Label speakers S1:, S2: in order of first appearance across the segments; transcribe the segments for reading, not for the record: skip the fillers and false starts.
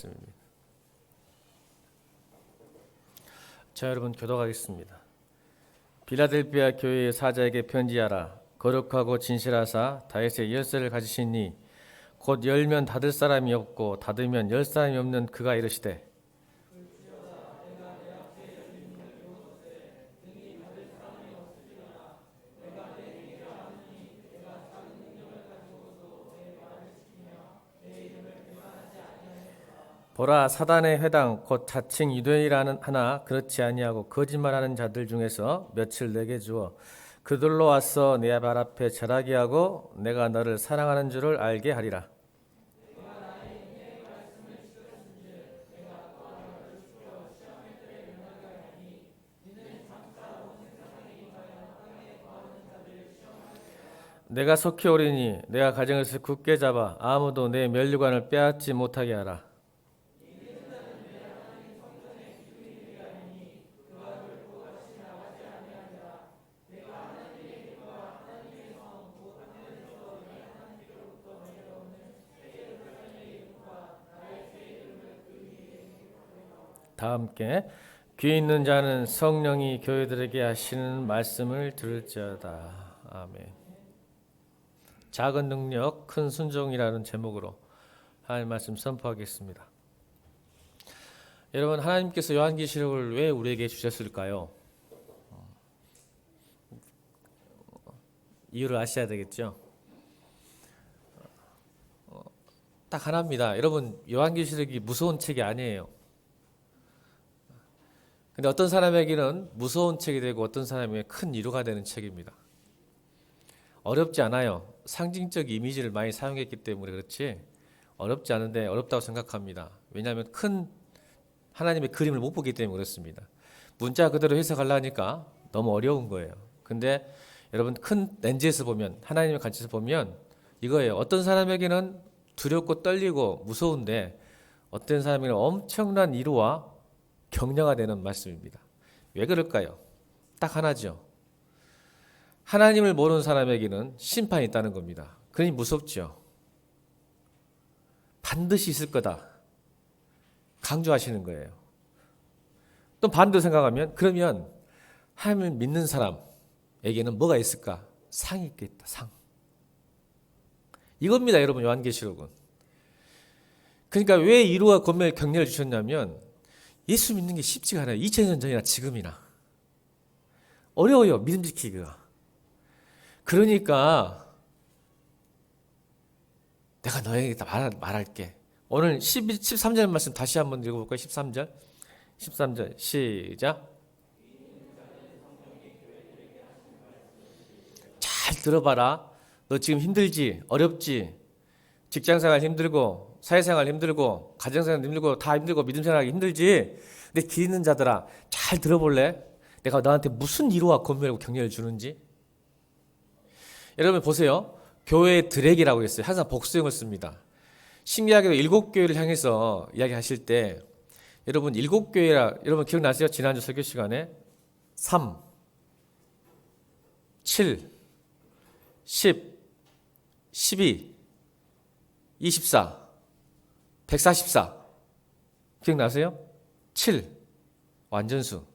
S1: 말씀입니다. 자, 여러분 교독하겠습니다. 빌라델피아 교회의 사자에게 편지하라. 거룩하고 진실하사 다윗의 열쇠를 가지시니 곧 열면 닫을 사람이 없고 닫으면 열 사람이 없는 그가 이르시되 보라, 사단의 회당 곧 자칭 유대인이라는 하나 그렇지 아니하고 거짓말하는 자들 중에서 며칠 내게 주어 그들로 와서 내 발 앞에 절하게 하고 내가 너를 사랑하는 줄을 알게 하리라. 내가 속히 오리니 내가 가정을 굳게 잡아 아무도 내 면류관을 빼앗지 못하게 하라. 다 함께 귀 있는 자는 성령이 교회들에게 하시는 말씀을 들을지어다. 아멘. 작은 능력 큰 순종이라는 제목으로 하나님 말씀 선포하겠습니다. 여러분, 하나님께서 요한계시록을 왜 우리에게 주셨을까요? 이유를 아셔야 되겠죠. 딱 하나입니다. 여러분, 요한계시록이 무서운 책이 아니에요. 근데 어떤 사람에게는 무서운 책이 되고 어떤 사람에게 큰 위로가 되는 책입니다. 어렵지 않아요. 상징적 이미지를 많이 사용했기 때문에 그렇지 어렵지 않은데 어렵다고 생각합니다. 왜냐하면 큰 하나님의 그림을 못 보기 때문에 그렇습니다. 문자 그대로 해석하려니까 너무 어려운 거예요. 근데 여러분 큰 렌즈에서 보면 하나님의 관점에서 보면 이거예요. 어떤 사람에게는 두렵고 떨리고 무서운데 어떤 사람에게는 엄청난 위로와 격려가 되는 말씀입니다. 왜 그럴까요? 딱 하나죠. 하나님을 모르는 사람에게는 심판이 있다는 겁니다. 그러니 무섭죠. 반드시 있을 거다. 강조하시는 거예요. 또 반대로 생각하면 그러면 하나님을 믿는 사람에게는 뭐가 있을까? 상이 있겠다. 상. 이겁니다. 여러분 요한계시록은. 그러니까 왜 위로와 권면을 격려를 주셨냐면 예수 믿는 게 쉽지가 않아요. 2000년 전이나 지금이나. 어려워요. 믿음 지키기가. 그러니까 내가 너에게 말할게. 오늘 13절 말씀 다시 한번 읽어볼까요? 13절 시작. 잘 들어봐라. 너 지금 힘들지? 어렵지? 직장생활 힘들고 사회생활 힘들고 가정생활 힘들고 다 힘들고 믿음생활하기 힘들지? 근데 귀 있는 자들아 잘 들어볼래? 내가 너한테 무슨 위로와 권면을 격려를 주는지? 여러분 보세요. 교회의 드랙이라고 했어요. 항상 복수형을 씁니다. 신기하게도 7교회를 향해서 이야기하실 때 여러분 7교회라 여러분 기억나세요? 지난주 설교 시간에 3, 7, 10, 12, 24, 144 기억나세요? 7 완전수.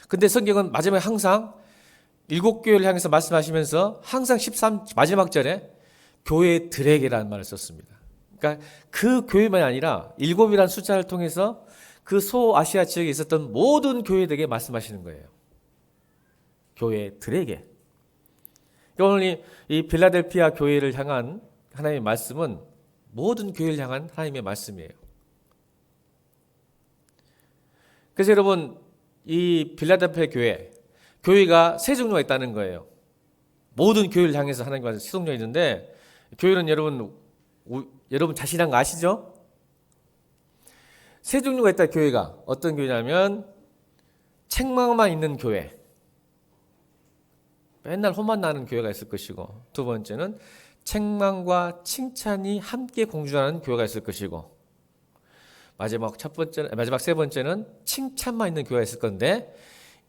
S1: 근데 성경은 마지막에 항상 7교회를 향해서 말씀하시면서 항상 13 마지막 절에 교회의 드랙이라는 말을 썼습니다. 그러니까 그 교회만이 아니라 7이라는 숫자를 통해서 그 소아시아 지역에 있었던 모든 교회들에게 말씀하시는 거예요. 교회의 드랙에. 오늘 이 빌라델피아 교회를 향한 하나님의 말씀은 모든 교회를 향한 하나님의 말씀이에요. 그래서 여러분 이 빌라델피아 교회가 세 종류가 있다는 거예요. 모든 교회를 향해서 하나님과 세 종류가 있는데 교회는 여러분 자신한 거 아시죠? 세 종류가 있다. 교회가 어떤 교회냐면 책망만 있는 교회, 맨날 혼만 나는 교회가 있을 것이고, 두 번째는 책망과 칭찬이 함께 공존하는 교회가 있을 것이고, 마지막 세 번째는 칭찬만 있는 교회가 있을 건데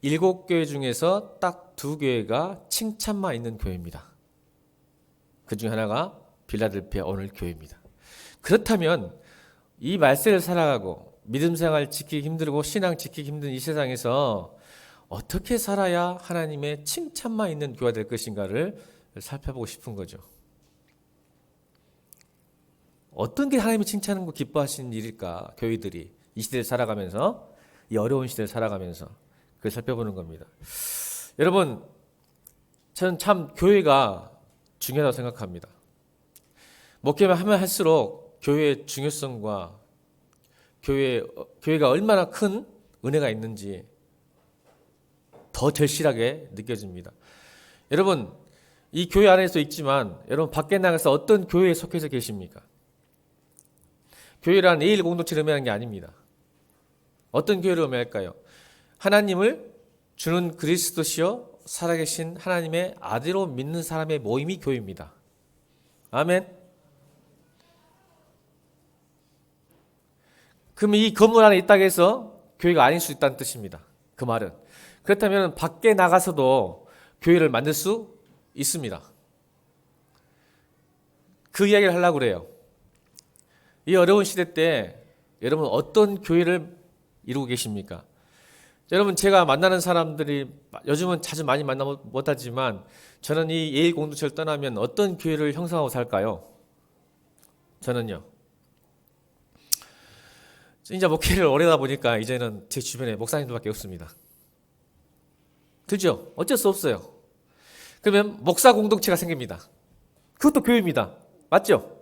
S1: 7교회 중에서 딱 2교회가 칭찬만 있는 교회입니다. 그 중에 하나가 빌라델피아 오늘 교회입니다. 그렇다면 이 말세를 살아가고 믿음 생활 지키기 힘들고 신앙 지키기 힘든 이 세상에서 어떻게 살아야 하나님의 칭찬만 있는 교회가 될 것인가를 살펴보고 싶은 거죠. 어떤 게 하나님이 칭찬하고 기뻐하시는 일일까? 교회들이 이 시대를 살아가면서, 이 어려운 시대를 살아가면서 그걸 살펴보는 겁니다. 여러분, 저는 참 교회가 중요하다고 생각합니다. 목회만 하면 할수록 교회의 중요성과 교회가 얼마나 큰 은혜가 있는지 더 절실하게 느껴집니다. 여러분, 이 교회 안에서 있지만 여러분 밖에 나가서 어떤 교회에 속해서 계십니까? 교회란 예일 공동체를 의미하는 게 아닙니다. 어떤 교회를 의미할까요? 하나님을 주는 그리스도시요 살아계신 하나님의 아들로 믿는 사람의 모임이 교회입니다. 아멘. 그럼 이 건물 안에 있다고 해서 교회가 아닐 수 있다는 뜻입니다. 그 말은. 그렇다면 밖에 나가서도 교회를 만들 수 있습니다. 그 이야기를 하려고 그래요. 이 어려운 시대 때 여러분 어떤 교회를 이루고 계십니까? 여러분 제가 만나는 사람들이 요즘은 자주 많이 만나 못하지만 저는 이 예일 공동체를 떠나면 어떤 교회를 형성하고 살까요? 저는요. 이제 목회를 오래 하다 보니까 이제는 제 주변에 목사님들밖에 없습니다. 그죠? 어쩔 수 없어요. 그러면 목사 공동체가 생깁니다. 그것도 교회입니다. 맞죠?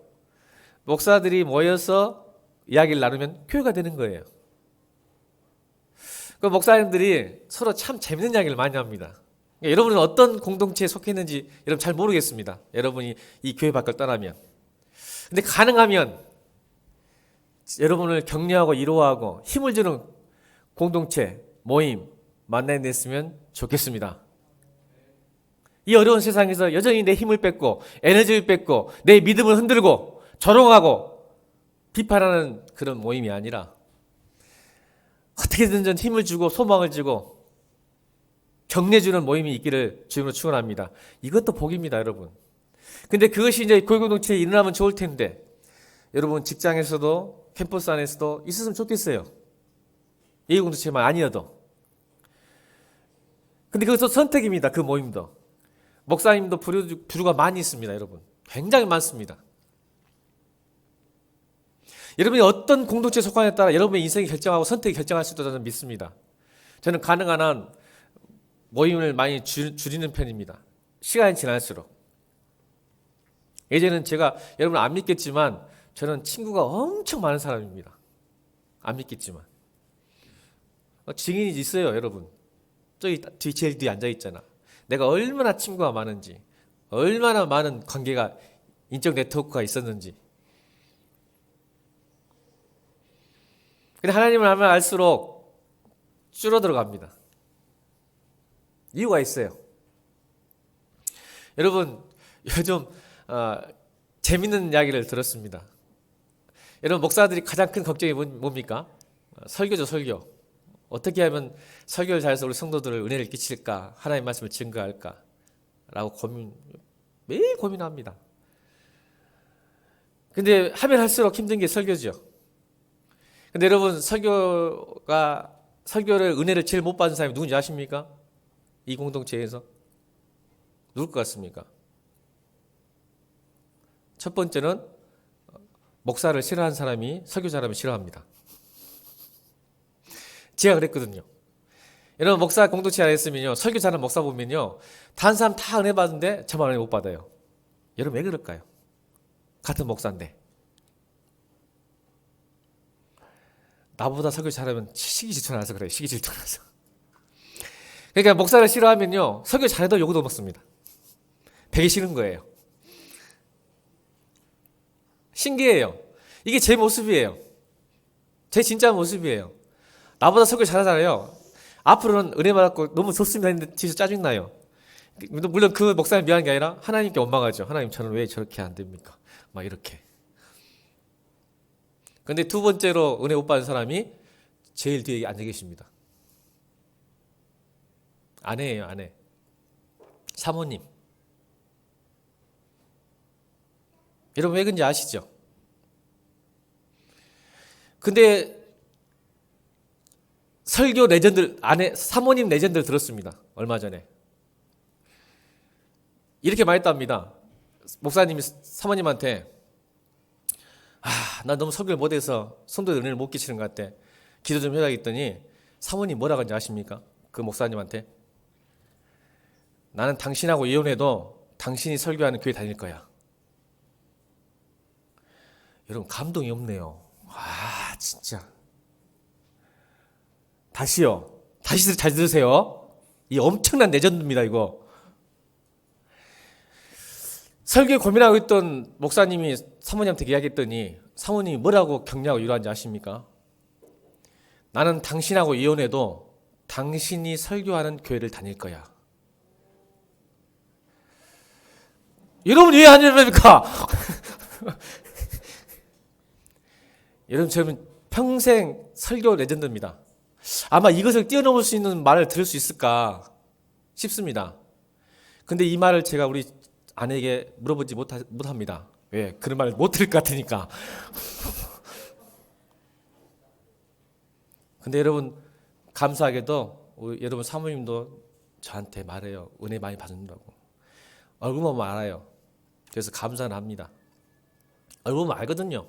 S1: 목사들이 모여서 이야기를 나누면 교회가 되는 거예요. 그 목사님들이 서로 참 재밌는 이야기를 많이 합니다. 그러니까 여러분은 어떤 공동체에 속해 있는지 여러분 잘 모르겠습니다. 여러분이 이 교회 밖을 떠나면. 근데 가능하면 여러분을 격려하고 위로하고 힘을 주는 공동체, 모임 만나냈으면 좋겠습니다. 이 어려운 세상에서 여전히 내 힘을 뺏고 에너지를 뺏고 내 믿음을 흔들고 조롱하고 비판하는 그런 모임이 아니라 어떻게든 좀 힘을 주고 소망을 주고 격려주는 모임이 있기를 주님으로 축원합니다. 이것도 복입니다, 여러분. 근데 그것이 이제 교회 공동체에 일어나면 좋을 텐데 여러분 직장에서도 캠퍼스 안에서도 있었으면 좋겠어요. 예배 공동체만 아니어도. 근데 그것도 선택입니다. 그 모임도. 목사님도 부류가 많이 있습니다, 여러분. 굉장히 많습니다. 여러분이 어떤 공동체에 속하냐에 따라 여러분의 인생이 결정하고 선택이 결정할 수 있다고 저는 믿습니다. 저는 가능한 한 모임을 많이 줄이는 편입니다. 시간이 지날수록. 예전에는 제가 여러분 안 믿겠지만 저는 친구가 엄청 많은 사람입니다. 안 믿겠지만. 증인이 있어요, 여러분. 저기 제일 뒤에 앉아 있잖아. 내가 얼마나 친구가 많은지, 얼마나 많은 관계가 인적 네트워크가 있었는지. 근데 하나님을 알면 알수록 줄어들어 갑니다. 이유가 있어요. 여러분 요즘 재밌는 이야기를 들었습니다. 여러분 목사들이 가장 큰 걱정이 뭡니까? 설교죠, 설교. 어떻게 하면 설교를 잘해서 우리 성도들을 은혜를 끼칠까? 하나님의 말씀을 증거할까? 라고 매일 고민합니다. 근데 하면 할수록 힘든 게 설교죠. 근데 여러분 설교를 은혜를 제일 못 받은 사람이 누군지 아십니까? 이 공동체에서 누굴 것 같습니까? 첫 번째는 목사를 싫어하는 사람이 설교 잘하면 싫어합니다. 제가 그랬거든요. 여러분 목사 공동체 안에 있으면요 설교 잘하는 목사 보면요 다른 사람 다 은혜 받는데 저만 은혜 못 받아요. 여러분 왜 그럴까요? 같은 목사인데 나보다 설교 잘하면 시기 질투나서 그래요. 시기 질투나서. 그러니까 목사를 싫어하면요 설교 잘해도 욕을 먹습니다. 되게 싫은 거예요. 신기해요. 이게 제 모습이에요. 제 진짜 모습이에요. 나보다 설교 잘하잖아요. 앞으로는 은혜 받았고 너무 좋습니다 했는데 뒤에서 짜증나요. 물론 그 목사님 미안한 게 아니라 하나님께 원망하죠. 하나님 저는 왜 저렇게 안 됩니까? 막 이렇게. 근데 두 번째로 은혜 못 받은 사람이 제일 뒤에 앉아 계십니다. 아내예요, 아내. 사모님. 여러분 왜 그런지 아시죠? 근데 설교 레전드 안에 사모님 레전드를 들었습니다. 얼마 전에. 이렇게 말했답니다. 목사님이 사모님한테 나 너무 설교를 못해서 성도들 은혜를 못 끼치는 것 같아. 기도 좀 해라 했더니 사모님 뭐라고 하는지 아십니까? 그 목사님한테 나는 당신하고 이혼해도 당신이 설교하는 교회 다닐 거야. 여러분 감동이 없네요. 진짜. 다시요. 다시 잘 들으세요. 이 엄청난 레전드입니다, 이거. 설교 고민하고 있던 목사님이 사모님한테 이야기했더니 사모님이 뭐라고 격려하고 위로한지 아십니까? 나는 당신하고 이혼해도 당신이 설교하는 교회를 다닐 거야. 여러분 왜 안 이러니까? 여러분 저는 평생 설교 레전드입니다. 아마 이것을 뛰어넘을 수 있는 말을 들을 수 있을까 싶습니다. 근데 이 말을 제가 우리 아내에게 물어보지 못합니다. 왜? 그런 말을 못 들을 것 같으니까. 근데 여러분 감사하게도 여러분 사모님도 저한테 말해요. 은혜 많이 받는다고. 얼굴 보면 알아요. 그래서 감사는 합니다. 얼굴 보면 알거든요.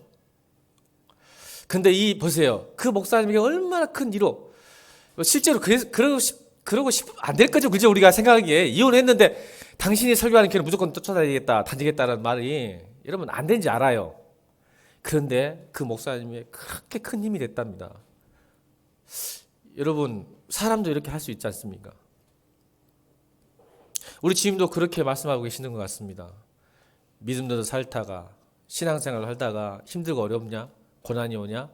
S1: 근데 보세요. 그 목사님에게 얼마나 큰 위로. 실제로 그러고 안 될 거죠. 그죠? 우리가 생각하기에 이혼했는데 당신이 설교하는 교회는 무조건 쫓아다니겠다, 다니겠다는 말이 여러분 안 된지 알아요. 그런데 그 목사님이 그렇게 큰 힘이 됐답니다. 여러분 사람도 이렇게 할 수 있지 않습니까? 우리 주님도 그렇게 말씀하고 계시는 것 같습니다. 믿음도 살다가 신앙생활을 하다가 힘들고 어렵냐? 고난이 오냐?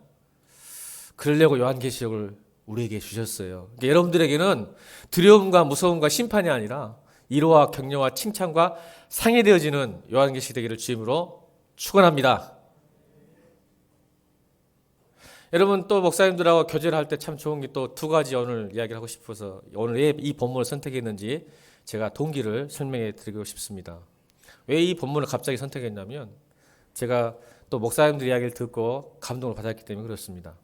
S1: 그러려고 요한계시록을 우리에게 주셨어요. 그러니까 여러분들에게는 두려움과 무서움과 심판이 아니라 위로와 격려와 칭찬과 상이 되어지는 요한계시록 되기를 주임으로 축원합니다. 여러분 또 목사님들하고 교제를 할 때 참 좋은 게 또 두 가지 오늘 이야기를 하고 싶어서 오늘 왜 이 본문을 선택했는지 제가 동기를 설명해 드리고 싶습니다. 왜 이 본문을 갑자기 선택했냐면 제가 또 목사님들 이야기를 듣고 감동을 받았기 때문에 그렇습니다.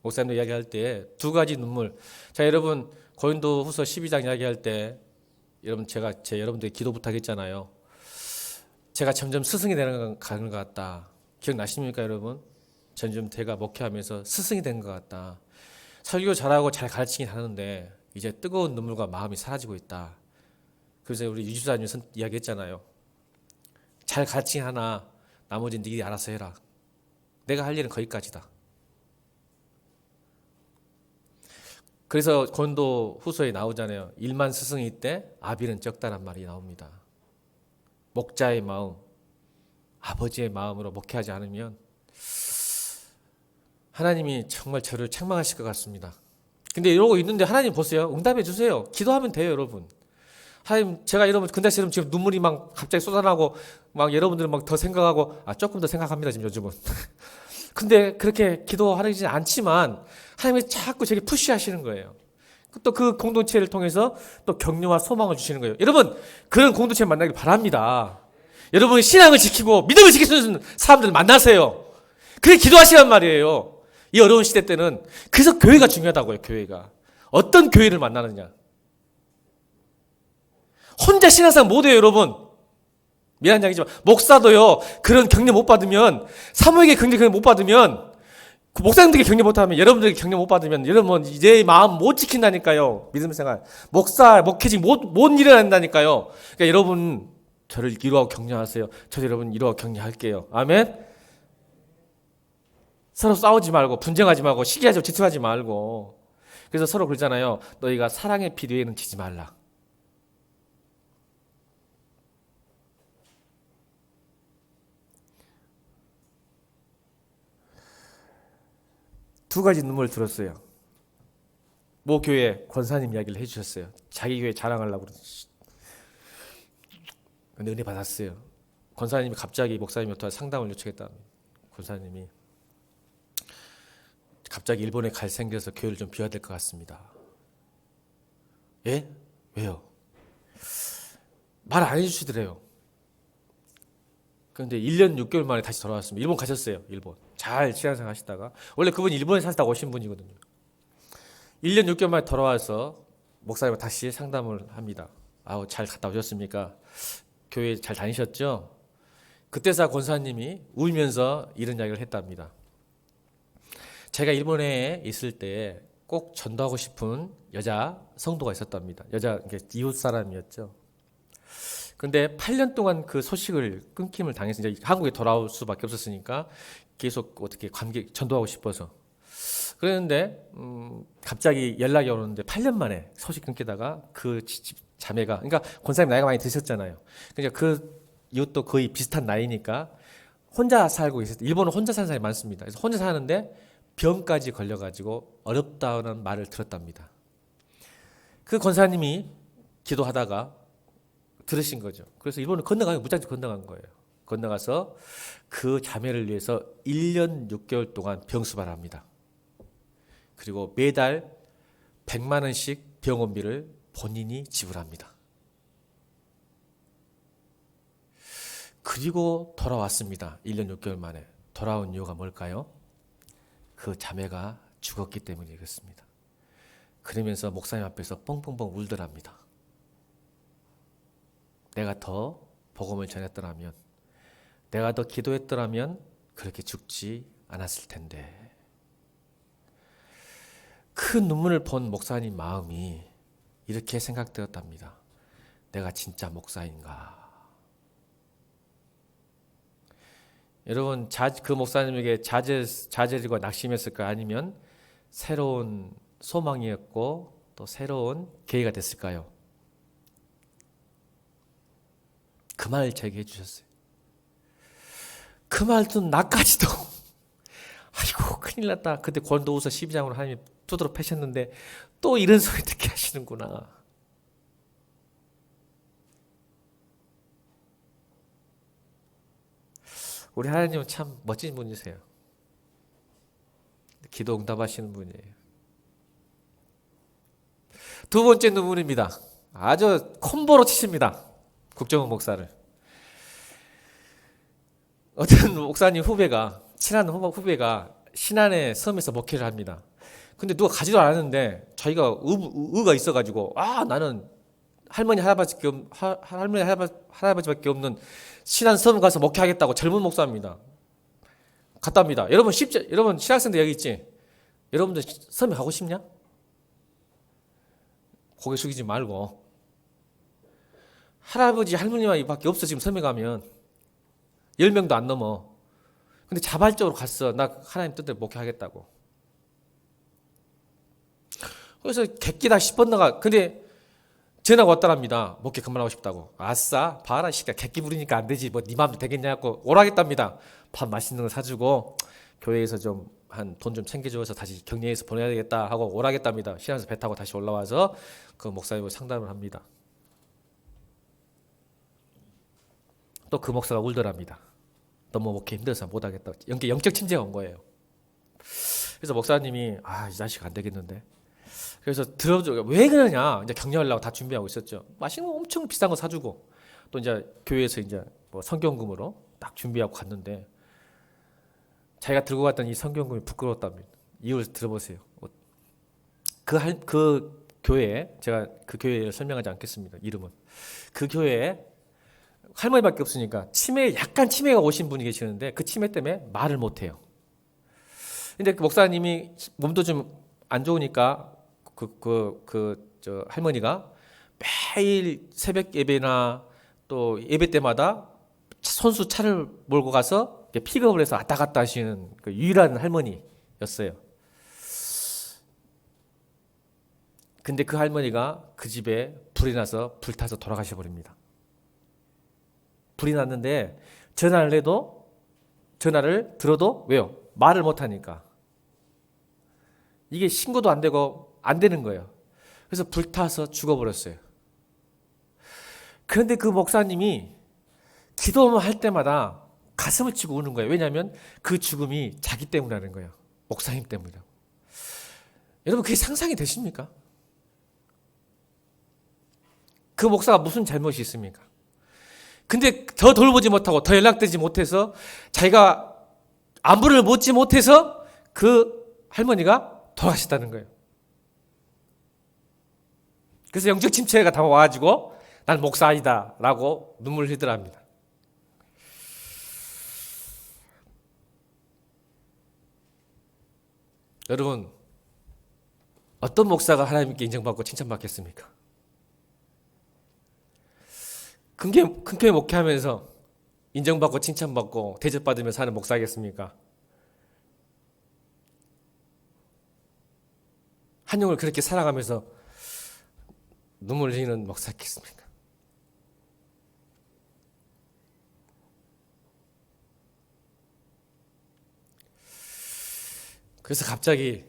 S1: 목사님들 이야기할 때 두 가지 눈물. 자, 여러분 고린도후서 12장 이야기할 때 여러분 제가 여러분들에게 기도 부탁했잖아요. 제가 점점 스승이 가는 것 같다. 기억나십니까, 여러분? 점점 제가 목회하면서 스승이 된 것 같다. 설교 잘하고 잘 가르치긴 하는데 이제 뜨거운 눈물과 마음이 사라지고 있다. 그래서 우리 유지사님 이야기했잖아요. 잘 가르치긴 하나 나머지는 네가 알아서 해라. 내가 할 일은 거기까지다. 그래서 고린도 후서에 나오잖아요. 1만 스승이 있대 아비는 적다란 말이 나옵니다. 목자의 마음, 아버지의 마음으로 목회하지 않으면 하나님이 정말 저를 책망하실 것 같습니다. 근데 이러고 있는데 하나님 보세요. 응답해 주세요. 기도하면 돼요, 여러분. 하나님, 제가 여러분, 근데 지금 눈물이 막 갑자기 쏟아나고, 막 여러분들은 막 더 생각하고, 조금 더 생각합니다, 지금 요즘은. 근데 그렇게 기도하지 않지만, 하나님이 자꾸 저에게 푸시하시는 거예요. 또 그 공동체를 통해서 또 격려와 소망을 주시는 거예요. 여러분, 그런 공동체 만나길 바랍니다. 여러분, 신앙을 지키고, 믿음을 지킬 수 있는 사람들 만나세요. 그게 기도하시란 말이에요. 이 어려운 시대 때는. 그래서 교회가 중요하다고요, 교회가. 어떤 교회를 만나느냐. 혼자 신앙생활 못해요, 여러분. 미안한 얘기지만 목사도요. 그런 격려 못 받으면 사모에게 격려 못 받으면 그 목사님들에게 격려 못 하면 여러분들에게 격려 못 받으면 여러분 이제 마음 못 지킨다니까요. 믿음생활. 목회직 못 일어난다니까요. 그러니까 여러분 저를 위로하고 격려하세요. 저도 여러분 위로하고 격려할게요. 아멘. 서로 싸우지 말고 분쟁하지 말고 시기하지 질투하지 말고. 그래서 서로 그러잖아요. 너희가 사랑의 피 위에는 지지 말라. 두 가지 눈물을 들었어요. 모 교회 권사님 이야기를 해주셨어요. 자기 교회 자랑하려고 그러지. 근데 은혜 받았어요. 권사님이 갑자기 목사님부터 상담을 요청했다. 권사님이 갑자기 일본에 갈 생겨서 교회를 좀 비워야 될 것 같습니다. 예? 왜요? 말 안 해주시더래요. 그런데 1년 6개월 만에 다시 돌아왔습니다. 일본 가셨어요. 일본. 잘 신앙생활 하시다가 원래 그분이 일본에 사시다가 오신 분이거든요. 1년 6개월 만에 돌아와서 목사님과 다시 상담을 합니다. 아우 잘 갔다 오셨습니까? 교회 잘 다니셨죠? 그때서 권사님이 울면서 이런 이야기를 했답니다. 제가 일본에 있을 때 꼭 전도하고 싶은 여자 성도가 있었답니다. 여자 이웃 사람이었죠. 근데 8년 동안 그 소식을 끊김을 당해서 이제 한국에 돌아올 수밖에 없었으니까 계속 어떻게 관계 전도하고 싶어서 그랬는데 갑자기 연락이 오는데 8년 만에 소식 끊기다가 그 자매가 그러니까 권사님 나이가 많이 드셨잖아요. 그러니까 그 이웃도 거의 비슷한 나이니까 혼자 살고 있었어요. 일본은 혼자 사는 사람이 많습니다. 그래서 혼자 사는데 병까지 걸려가지고 어렵다는 말을 들었답니다. 그 권사님이 기도하다가 들으신 거죠. 그래서 일본을 건너가요. 무작정 건너간 거예요. 건너가서 그 자매를 위해서 1년 6개월 동안 병수발을 합니다. 그리고 매달 100만 원씩 병원비를 본인이 지불합니다. 그리고 돌아왔습니다. 1년 6개월 만에. 돌아온 이유가 뭘까요? 그 자매가 죽었기 때문이겠습니다. 그러면서 목사님 앞에서 뻥뻥뻥 울더랍니다. 내가 더 복음을 전했더라면, 내가 더 기도했더라면 그렇게 죽지 않았을 텐데. 큰 눈물을 본 목사님 마음이 이렇게 생각되었답니다. 내가 진짜 목사인가? 여러분, 그 목사님에게 좌절과 낙심했을까요? 아니면 새로운 소망이었고 또 새로운 계기가 됐을까요? 그 말을 제게 해주셨어요. 그 말도 나까지도 아이고 큰일 났다. 그때 고린도후서 12장으로 하나님 두드러 패셨는데 또 이런 소리 듣게 하시는구나. 우리 하나님은 참 멋진 분이세요. 기도 응답하시는 분이에요. 두 번째 눈물입니다. 아주 콤보로 치십니다. 국정원 목사를. 어떤 목사님 후배가, 친한 후배가 신안의 섬에서 목회를 합니다. 근데 누가 가지도 않았는데 자기가 의가 있어가지고 나는 할머니 할아버지밖에 없는 신안 섬 가서 목회하겠다고 젊은 목사입니다. 갔답니다. 여러분 여러분 신학생들 여기 있지? 여러분들 섬에 가고 싶냐? 고개 숙이지 말고 할아버지 할머니밖에 없어. 지금 섬에 가면 10명도 안 넘어. 근데 자발적으로 갔어. 나 하나님 뜻대로 목회하겠다고. 그래서 객기다 싶었나가. 근데 전화가 왔더랍니다. 목회 그만하고 싶다고. 아싸, 봐라, 시끼야. 객기 부리니까 안 되지. 뭐, 네 마음도 되겠냐고. 오라겠답니다. 밥 맛있는 거 사주고, 교회에서 좀, 돈 좀 챙겨줘서 다시 격리해서 보내야 되겠다 하고 오라겠답니다. 신안에서 배 타고 다시 올라와서 그 목사님과 상담을 합니다. 또 그 목사가 울더랍니다. 너무 목회 힘들어서 못하겠다. 영적 침체가 온 거예요. 그래서 목사님이, 이 자식 안 되겠는데. 그래서 들어줘. 왜 그러냐? 이제 격려하려고 다 준비하고 있었죠. 맛있는 거 엄청 비싼 거 사주고 또 이제 교회에서 이제 뭐 성경금으로 딱 준비하고 갔는데 자기가 들고 갔던 이 성경금이 부끄러웠답니다. 이유를 들어보세요. 그 교회에 제가 그 교회를 설명하지 않겠습니다. 이름은 그 교회에 할머니밖에 없으니까 약간 치매가 오신 분이 계시는데 그 치매 때문에 말을 못해요. 근데 그 목사님이 몸도 좀 안 좋으니까 저 할머니가 매일 새벽 예배나 또 예배 때마다 손수 차를 몰고 가서 픽업을 해서 왔다 갔다 하시는 그 유일한 할머니였어요. 근데 그 할머니가 그 집에 불이 나서 불타서 돌아가셔 버립니다. 불이 났는데 전화를 들어도 왜요? 말을 못 하니까. 이게 신고도 안 되고 안 되는 거예요. 그래서 불타서 죽어버렸어요. 그런데 그 목사님이 기도만 할 때마다 가슴을 치고 우는 거예요. 왜냐하면 그 죽음이 자기 때문이라는 거예요. 목사님 때문이라고. 여러분 그게 상상이 되십니까? 그 목사가 무슨 잘못이 있습니까? 근데 더 돌보지 못하고 더 연락되지 못해서 자기가 안부를 묻지 못해서 그 할머니가 돌아가셨다는 거예요. 그래서 영적 침체가 다 와가지고 난 목사 아니다 라고 눈물을 흘리더랍니다. 여러분, 어떤 목사가 하나님께 인정받고 칭찬받겠습니까? 큰교회 목회하면서 인정받고 칭찬받고 대접받으면서 하는 목사겠습니까? 한영을 그렇게 사랑하면서 눈물 흘리는 목사겠습니까? 그래서 갑자기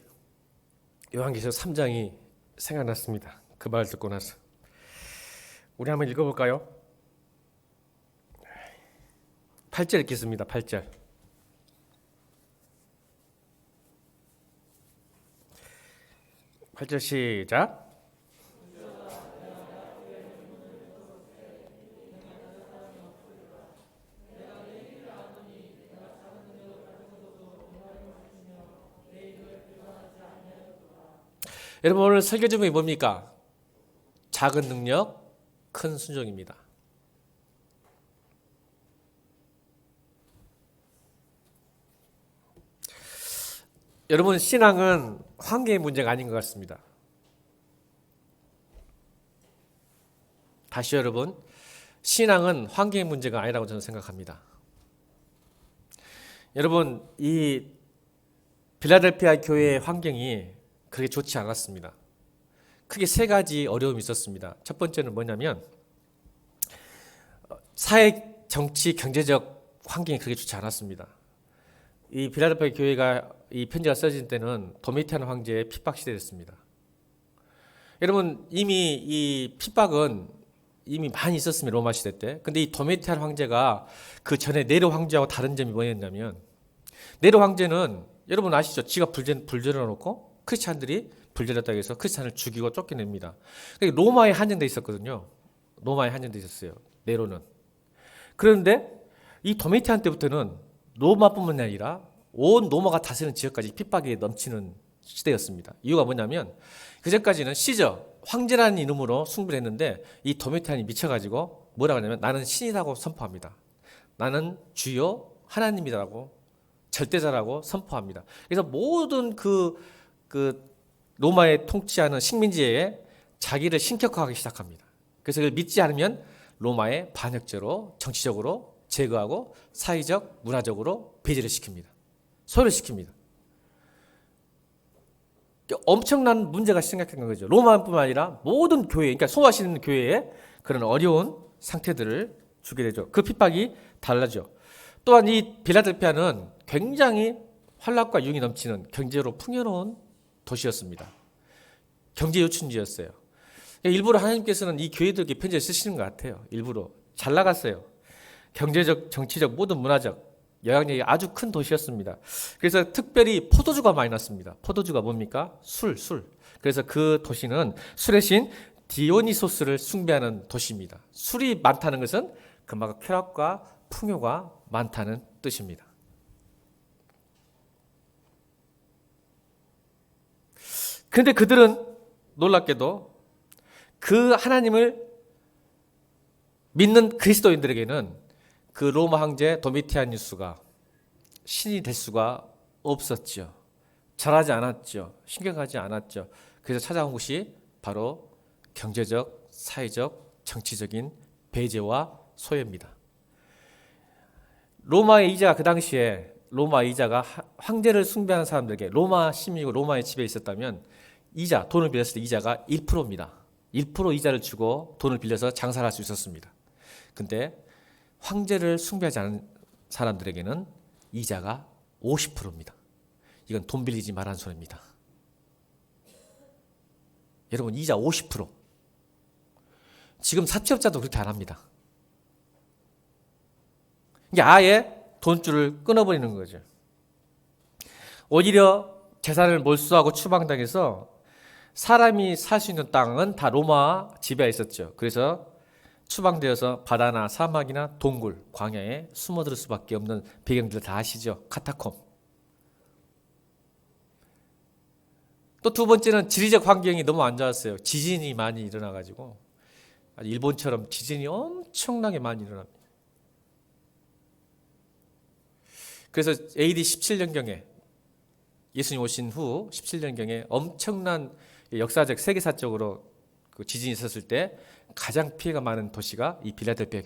S1: 요한계시록 3장이 생각났습니다. 그 말을 듣고 나서. 우리 한번 읽어볼까요? 8절 읽겠습니다. 8절. 시작. 여러분, 오늘 설교 제목이 뭡니까? 작은 능력, 큰 순종입니다. 여러분, 신앙은 환경의 문제가 아닌 것 같습니다. 다시 여러분, 신앙은 환경의 문제가 아니라고 저는 생각합니다. 여러분, 이 필라델피아 교회의 환경이 그렇게 좋지 않았습니다. 크게 세 가지 어려움이 있었습니다. 첫 번째는 뭐냐면 사회, 정치, 경제적 환경이 그렇게 좋지 않았습니다. 이 필라델피아 교회가 이 편지가 써진 때는 도미티안 황제의 핍박 시대였습니다. 여러분, 이미 이 핍박은 이미 많이 있었습니다. 로마 시대 때. 근데 이 도미티안 황제가 그 전에 네로 황제하고 다른 점이 뭐였냐면, 네로 황제는 여러분 아시죠? 지가 불질러 놓고 크리스찬들이 불질렀다고 해서 크리스찬을 죽이고 쫓겨냅니다. 그러니까 로마에 한정돼 있었거든요. 로마에 한정돼 있었어요. 네로는. 그런데 이 도미티안 때부터는 로마뿐만 아니라 온 로마가 다스리는 지역까지 핍박이 넘치는 시대였습니다. 이유가 뭐냐면 그전까지는 시저, 황제라는 이름으로 숭배를 했는데 이 도미티안이 미쳐가지고 뭐라고 하냐면 나는 신이라고 선포합니다. 나는 주요 하나님이라고 절대자라고 선포합니다. 그래서 모든 그 로마에 통치하는 식민지에 자기를 신격화하기 시작합니다. 그래서 그걸 믿지 않으면 로마의 반역죄로 정치적으로 제거하고 사회적, 문화적으로 배제를 시킵니다. 소외를 시킵니다. 엄청난 문제가 심각한 거죠. 로마뿐만 아니라 모든 교회, 그러니까 소화시는 교회에 그런 어려운 상태들을 주게 되죠. 그 핍박이 달라져. 또한 이 필라델피아는 굉장히 활락과 유흥이 넘치는 경제로 풍요로운 도시였습니다. 경제 요충지였어요. 일부러 하나님께서는 이 교회들에게 편지를 쓰시는 것 같아요. 일부러 잘 나갔어요. 경제적, 정치적, 모든 문화적 영향력이 아주 큰 도시였습니다. 그래서 특별히 포도주가 많이 났습니다. 포도주가 뭡니까? 술. 그래서 그 도시는 술의 신 디오니소스를 숭배하는 도시입니다. 술이 많다는 것은 그만큼 쾌락과 풍요가 많다는 뜻입니다. 그런데 그들은 놀랍게도 그 하나님을 믿는 그리스도인들에게는 그 로마 황제 도미티아누스가 신이 될 수가 없었죠. 잘하지 않았죠. 신경하지 않았죠. 그래서 찾아온 것이 바로 경제적, 사회적, 정치적인 배제와 소외입니다. 로마의 이자가 그 당시에 로마 이자가 황제를 숭배하는 사람들에게 로마 시민이고 로마의 지배에 있었다면 이자, 돈을 빌렸을 때 이자가 1%입니다. 1% 이자를 주고 돈을 빌려서 장사를 할 수 있었습니다. 근데 황제를 숭배하지 않은 사람들에게는 이자가 50%입니다. 이건 돈 빌리지 말라는 소리입니다. 여러분, 이자 50%. 지금 사채업자도 그렇게 안 합니다. 이게 아예 돈줄을 끊어버리는 거죠. 오히려 재산을 몰수하고 추방당해서 사람이 살 수 있는 땅은 다 로마 지배에 있었죠. 그래서 추방되어서 바다나 사막이나 동굴, 광야에 숨어들 수밖에 없는 배경들 다 아시죠? 카타콤. 또 두 번째는 지리적 환경이 너무 안 좋았어요. 지진이 많이 일어나가지고 일본처럼 지진이 엄청나게 많이 일어납니다. 그래서 AD 17년경에 예수님 오신 후 17년경에 엄청난 역사적 세계사적으로 그 지진이 있었을 때 가장 피해가 많은 도시가 이 빌라델피아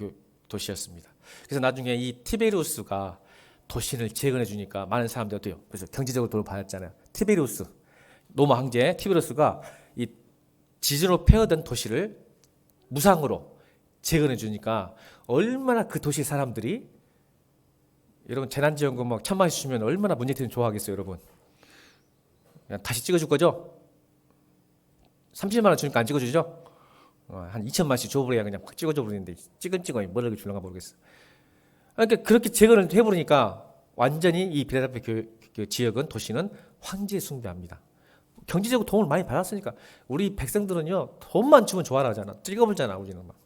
S1: 도시였습니다. 그래서 나중에 이 티베리우스가 도시를 재건해 주니까 많은 사람들이 어때요? 그래서 경제적으로 돈을 받았잖아요. 티베리우스 로마 황제 티베리우스가 이 지진으로 폐허된 도시를 무상으로 재건해 주니까 얼마나 그 도시 사람들이 여러분 재난지원금 막 1,000만 원씩 주면 얼마나 문재인 좋아하겠어요, 여러분. 그냥 다시 찍어줄 거죠? 30만 원 주니까 안 찍어주죠? 한 2,000만 원씩 줘버려야 그냥 확 찍어줘 버리는데 찍어 뭐를 줄런가 모르겠어. 그러니까 그렇게 재건을 해버리니까 완전히 이 빌라델피아 지역은 도시는 황제에 숭배합니다. 경제적으로 도움을 많이 받았으니까 우리 백성들은요 돈만 주면 좋아라 하잖아. 찍어버리잖아 우리는 막.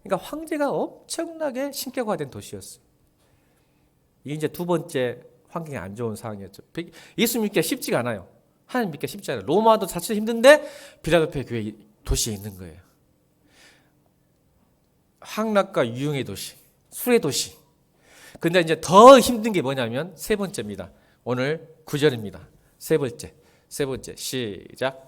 S1: 그러니까 황제가 엄청나게 신격화된 도시였어요. 이게 이제 두 번째 환경이 안 좋은 상황이었죠. 예수 믿기가 쉽지가 않아요. 하나님 믿기가 쉽지 않아요. 로마도 자체도 힘든데 빌라델피아 교회 도시에 있는 거예요. 향락과 유흥의 도시, 술의 도시. 근데 이제 더 힘든 게 뭐냐면 세 번째입니다. 오늘 9절입니다. 세 번째 시작.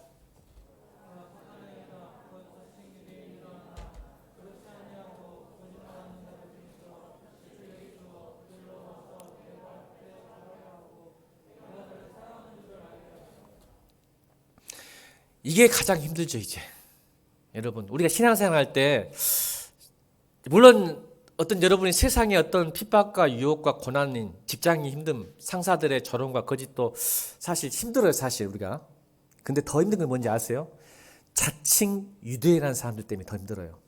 S1: 이게 가장 힘들죠 이제. 여러분 우리가 신앙생활 할 때 물론 어떤 여러분이 세상의 어떤 핍박과 유혹과 고난인 직장이 힘듦 상사들의 조롱과 거짓도 사실 힘들어요 사실 우리가. 근데 더 힘든 건 뭔지 아세요? 자칭 유대인이라는 사람들 때문에 더 힘들어요.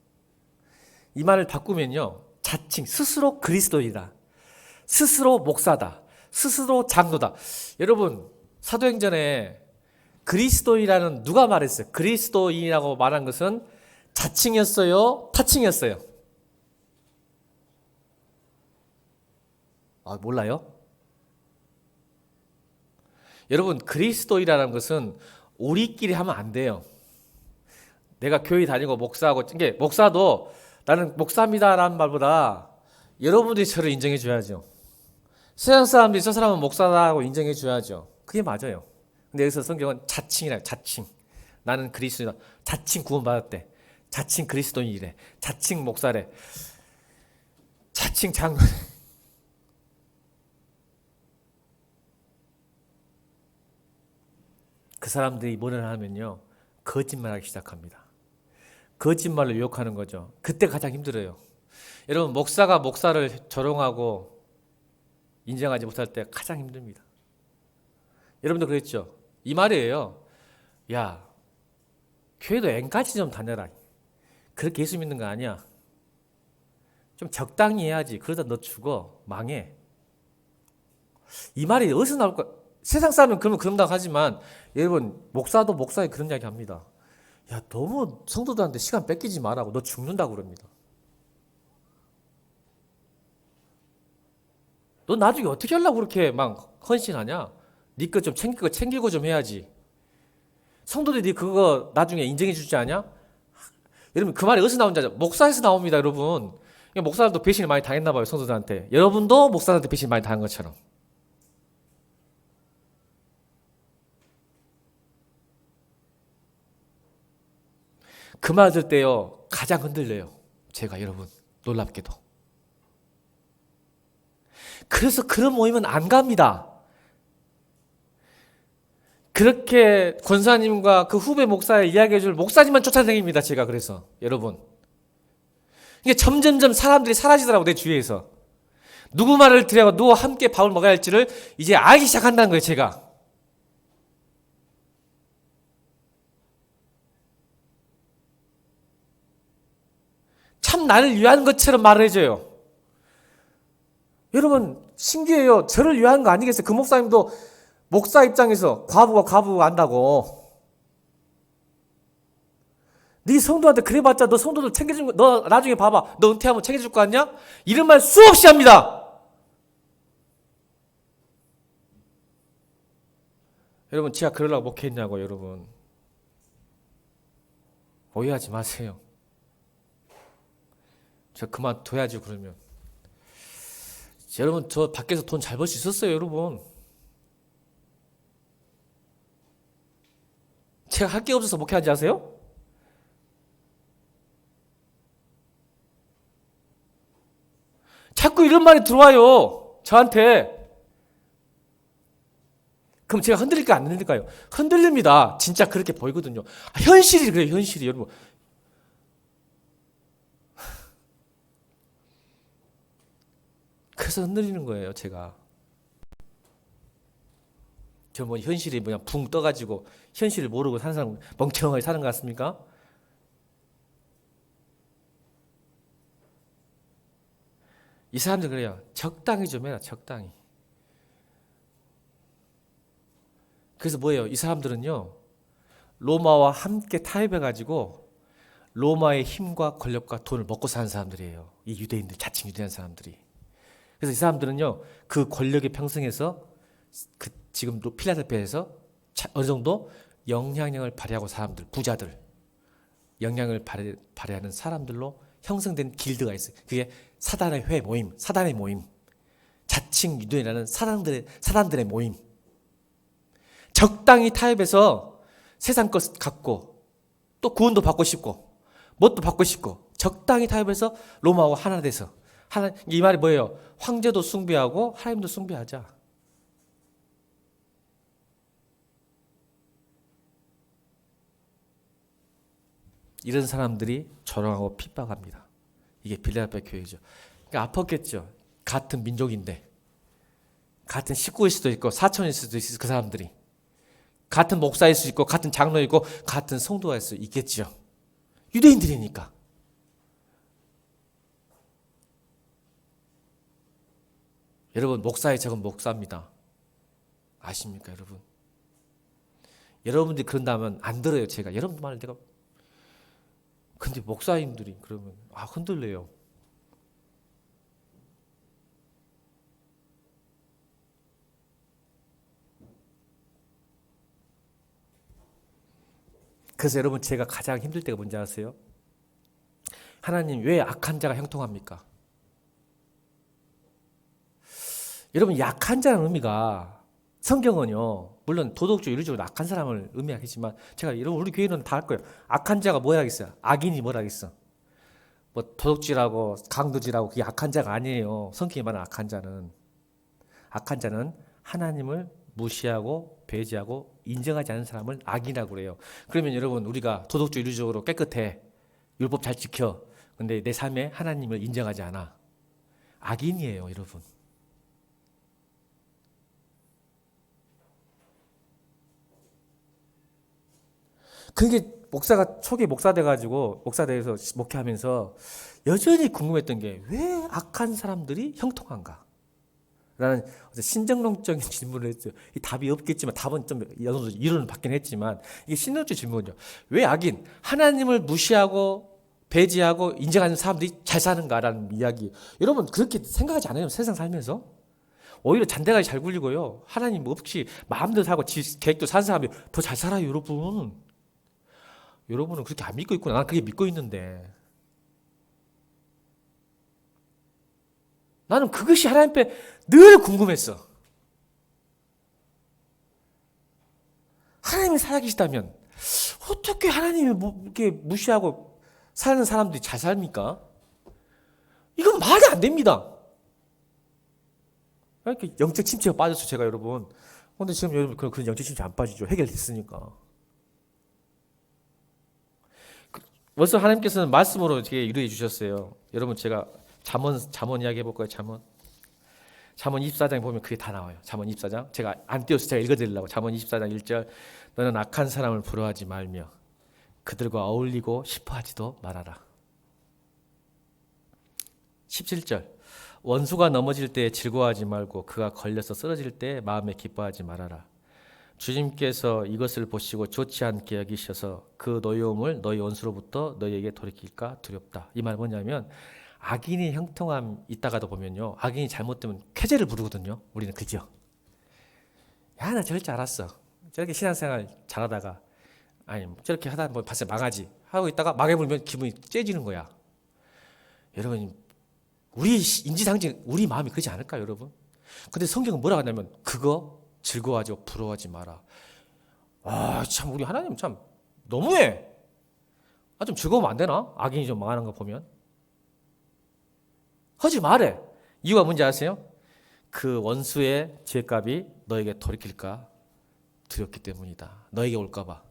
S1: 이 말을 바꾸면요 자칭 스스로 그리스도이다, 스스로 목사다, 스스로 장로다. 여러분 사도행전에 그리스도인이라는 누가 말했어요? 그리스도인이라고 말한 것은 자칭이었어요? 타칭이었어요? 몰라요? 여러분 그리스도인이라는 것은 우리끼리 하면 안 돼요. 내가 교회 다니고 목사하고 이게 목사도 나는 목사입니다라는 말보다 여러분들이 저를 인정해 줘야죠. 세상 사람들이 저 사람은 목사라고 인정해 줘야죠. 그게 맞아요. 근데 여기서 성경은 자칭이라 자칭. 나는 그리스도이다. 자칭 구원받았대. 자칭 그리스도인이래. 자칭 목사래. 자칭 장로. 그 사람들이 뭐를 하면요 거짓말하기 시작합니다. 거짓말로 유혹하는 거죠. 그때 가장 힘들어요. 여러분 목사가 목사를 조롱하고 인정하지 못할 때 가장 힘듭니다. 여러분도 그랬죠? 이 말이에요. 야 교회도 N까지 좀 다녀라. 그렇게 예수 믿는 거 아니야. 좀 적당히 해야지. 그러다 너 죽어. 망해. 이 말이 어디서 나올까? 세상 사람은 그러면 그런다고 하지만 여러분 목사도 목사에 그런 이야기 합니다. 야 너무 성도들한테 시간 뺏기지 말라고. 너 죽는다고 그럽니다. 너 나중에 어떻게 하려고 그렇게 막 헌신하냐? 네 거 좀 챙기고 좀 해야지. 성도들이 그거 나중에 인정해 주지 않냐? 여러분 그 말이 어디서 나온지 알죠? 목사에서 나옵니다 여러분. 목사들도 배신을 많이 당했나 봐요 성도들한테. 여러분도 목사들한테 배신 많이 당한 것처럼. 그 말 들을 때요 가장 흔들려요. 제가 여러분 놀랍게도. 그래서 그런 모임은 안 갑니다. 그렇게 권사님과 그 후배 목사의 이야기해줄 목사님만 쫓아다닙니다. 제가 그래서 여러분 이게 점점점 사람들이 사라지더라고 내 주위에서. 누구 말을 들여고 누구와 함께 밥을 먹어야 할지를 이제 알기 시작한다는 거예요. 제가. 참 나를 위한 것처럼 말을 해줘요. 여러분 신기해요. 저를 위한 거 아니겠어요? 그 목사님도 목사 입장에서 과부가 과부 안다고 네 성도한테 그래봤자 너 성도들 챙겨준 거, 너 나중에 봐봐. 너 은퇴하면 챙겨줄 거 아니야? 이런 말 수없이 합니다. 여러분, 제가 그러려고 목회했냐고, 여러분. 오해하지 마세요. 저 그만둬야지, 그러면. 여러분, 저 밖에서 돈 잘 벌 수 있었어요, 여러분. 제가 할 게 없어서 목회하지 아세요? 자꾸 이런 말이 들어와요, 저한테. 그럼 제가 흔들릴까 안 흔들릴까요? 흔들립니다. 진짜 그렇게 보이거든요. 현실이 그래요, 현실이, 여러분. 그래서 흔들리는 거예요, 제가. 저 뭐 현실이 뭐냐 붕 떠가지고 현실을 모르고 사는 사람 멍청하게 사는 것 같습니까? 이 사람들 그래요. 적당히 좀 해라, 적당히. 그래서 뭐예요? 이 사람들은요, 로마와 함께 타협해가지고 로마의 힘과 권력과 돈을 먹고 사는 사람들이에요. 이 유대인들, 자칭 유대한 사람들이. 그래서 이 사람들은요, 그 권력에 평승해서 그 지금 필라델피아에서 어느 정도 영향력을 발휘하고 사람들, 부자들, 영향을 발휘하는 사람들로 형성된 길드가 있어요. 그게 사단의 회 모임, 사단의 모임, 자칭 유대인이라는 사단들의 모임. 적당히 타협해서 세상 것 갖고 또 구원도 받고 싶고 뭣도 받고 싶고 적당히 타협해서 로마와 하나 돼서 이 말이 뭐예요? 황제도 숭배하고 하나님도 숭배하자. 이런 사람들이 조롱하고 핍박합니다. 이게 빌라델피아 교회죠. 그러니까 아팠겠죠. 같은 민족인데 같은 식구일 수도 있고 사촌일 수도 있을 그 사람들이 같은 목사일 수 있고 같은 장로일 고 같은 성도일 수 있겠죠. 유대인들이니까. 여러분, 목사의 적은 목사입니다. 아십니까, 여러분? 여러분들이 그런다면 안 들어요, 제가. 여러분들 말을 내가. 근데 목사님들이 그러면 흔들려요. 그래서 여러분, 제가 가장 힘들 때가 뭔지 아세요? 하나님, 왜 악한 자가 형통합니까? 여러분, 약한 자라는 의미가 성경은요, 물론 도덕적 윤리적으로 악한 사람을 의미하겠지만 제가 여러분 우리 교회는 다 할 거예요. 악한 자가 뭐라 하겠어요? 악인이 뭐라 하겠어? 뭐 도덕질하고 강도질하고 그게 악한 자가 아니에요. 성경이 말하는 악한 자는 하나님을 무시하고 배제하고 인정하지 않는 사람을 악인이라고 그래요. 그러면 여러분, 우리가 도덕적 윤리적으로 깨끗해, 율법 잘 지켜, 근데 내 삶에 하나님을 인정하지 않아, 악인이에요, 여러분. 그게 목사가 초기 목사 돼가지고 목사 돼서 목회하면서 여전히 궁금했던 게 왜 악한 사람들이 형통한가? 라는 신정론적인 질문을 했어요. 이 답이 없겠지만 답은 좀 어느 정도 이론을 받긴 했지만 이게 신론적 질문이죠. 왜 악인, 하나님을 무시하고 배제하고 인정하는 사람들이 잘 사는가라는 이야기. 여러분 그렇게 생각하지 않아요? 세상 살면서? 오히려 잔대가 잘 굴리고요. 하나님 없이 마음대로 살고 지 계획도 사는 사람이 더 잘 살아요, 여러분. 여러분은 그렇게 안 믿고 있구나. 나는 그렇게 믿고 있는데. 나는 그것이 하나님 앞에 늘 궁금했어. 하나님이 살아계시다면 어떻게 하나님이 이렇게 무시하고 사는 사람들이 잘 삽니까? 이건 말이 안 됩니다. 이렇게 영적 침체가 빠졌어, 제가 여러분. 근데 지금 여러분 그런 영적 침체 안 빠지죠. 해결됐으니까. 벌써 하나님께서는 말씀으로 이렇게 이루어 주셨어요. 여러분 제가 잠언 이야기 해볼까요? 잠언 24장에 보면 그게 다 나와요. 잠언 24장. 제가 안 띄워서 제가 읽어드리려고. 잠언 24장 1절. 너는 악한 사람을 부러워하지 말며 그들과 어울리고 싶어하지도 말아라. 17절. 원수가 넘어질 때 즐거워하지 말고 그가 걸려서 쓰러질 때 마음에 기뻐하지 말아라. 주님께서 이것을 보시고 좋지 않게 여기셔서 그 노여움을 너희 원수로부터 너희에게 돌이킬까 두렵다. 이 말 뭐냐면 악인이 형통함 있다가도 보면요, 악인이 잘못되면 쾌재를 부르거든요. 우리는 그죠? 야, 나 저럴 줄 알았어. 저렇게 신앙생활 잘하다가 아니 저렇게 하다 뭐 봤을 때 망하지 하고 있다가 망해버리면 기분이 째지는 거야. 여러분, 우리 인지상정, 우리 마음이 그러지 않을까요, 여러분? 근데 성경은 뭐라고 하냐면 그거 즐거워하지 부러워하지 마라. 아, 참 우리 하나님 참 너무해. 아, 좀 즐거우면 안 되나? 악인이 좀 망하는 거 보면 하지 말해. 이유가 뭔지 아세요? 그 원수의 죄값이 너에게 돌이킬까 두렵기 때문이다. 너에게 올까봐.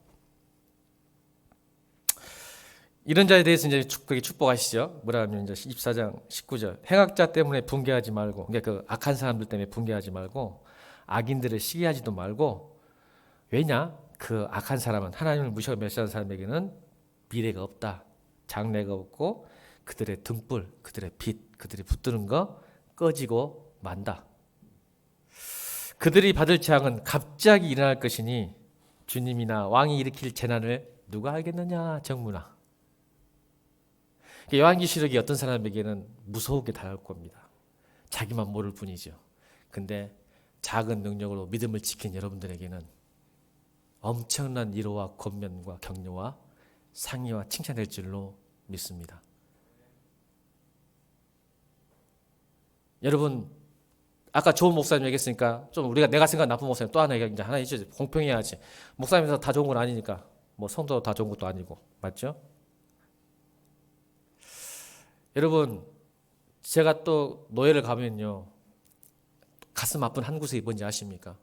S1: 이런 자에 대해서 이제 그게 축복하시죠. 뭐라 하면 이제 24장 19절. 행악자 때문에 분개하지 말고, 그러니까 그 악한 사람들 때문에 분개하지 말고, 악인들을 시기하지도 말고. 왜냐? 그 악한 사람은 하나님을 무시하고 멸시하는 사람에게는 미래가 없다. 장래가 없고 그들의 등불, 그들의 빛, 그들이 붙드는 거 꺼지고 만다. 그들이 받을 재앙은 갑자기 일어날 것이니 주님이나 왕이 일으킬 재난을 누가 알겠느냐 정문아. 요한계시록이 어떤 사람에게는 무서우게 다가올 겁니다. 자기만 모를 뿐이죠. 근데 작은 능력으로 믿음을 지킨 여러분들에게는 엄청난 위로와 권면과 격려와 상의와 칭찬될 줄로 믿습니다. 여러분, 아까 좋은 목사님 얘기했으니까 좀 내가 생각한 나쁜 목사님 또 하나 이제 하나 있죠. 공평해야지. 목사님에서 다 좋은 건 아니니까. 뭐 성도 다 좋은 것도 아니고. 맞죠? 여러분, 제가 또 노예를 가면요, 가슴 아픈 한 구석이 뭔지 아십니까?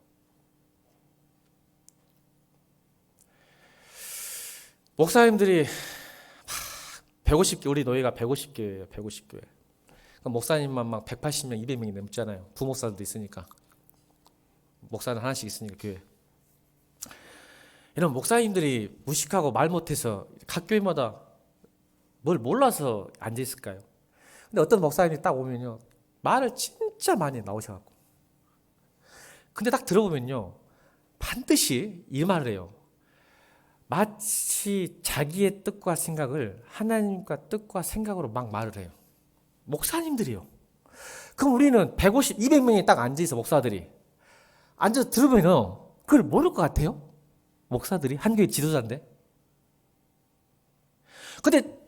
S1: 목사님들이 150개, 우리 노예가 150개예요. 150개. 목사님만 막 180명, 200명이 넘잖아요. 부목사들도 있으니까. 목사는 하나씩 있으니까 교회. 이런 목사님들이 무식하고 말 못해서 각 교회마다 뭘 몰라서 앉아 있을까요? 근데 어떤 목사님이 딱 오면요, 말을 진짜 많이 나오셔갖고. 근데 딱 들어보면요, 반드시 이 말을 해요. 마치 자기의 뜻과 생각을 하나님과 뜻과 생각으로 막 말을 해요. 목사님들이요. 그럼 우리는 150, 200명이 딱 앉아있어, 목사들이. 앉아서 들으면 그걸 모를 것 같아요? 목사들이? 한 교회 지도자인데? 근데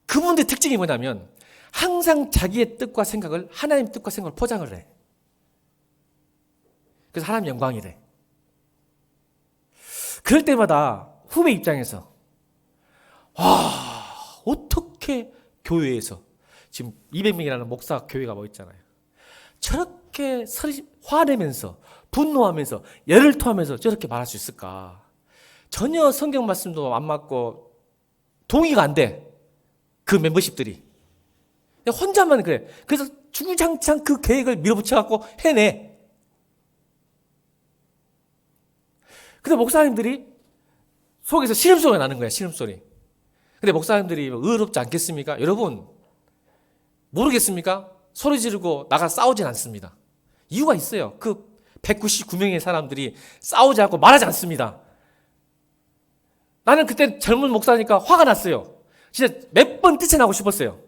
S1: 그분들의 특징이 뭐냐면 항상 자기의 뜻과 생각을 하나님 뜻과 생각을 포장을 해. 그래서 하나님 영광이래. 그럴 때마다 후배 입장에서 와, 어떻게 교회에서 지금 200명이라는 목사 교회가 뭐 있잖아요. 저렇게 화내면서 분노하면서 열을 토하면서 저렇게 말할 수 있을까? 전혀 성경 말씀도 안 맞고 동의가 안 돼. 그 멤버십들이. 혼자만 그래. 그래서 주구장창 그 계획을 밀어붙여갖고 해내. 근데 목사님들이 속에서 신음소리가 나는 거야, 신음소리. 근데 목사님들이 의롭지 않겠습니까? 여러분, 모르겠습니까? 소리 지르고 나가 싸우진 않습니다. 이유가 있어요. 그 199명의 사람들이 싸우지 않고 말하지 않습니다. 나는 그때 젊은 목사니까 화가 났어요. 진짜 몇 번 뛰쳐나고 싶었어요.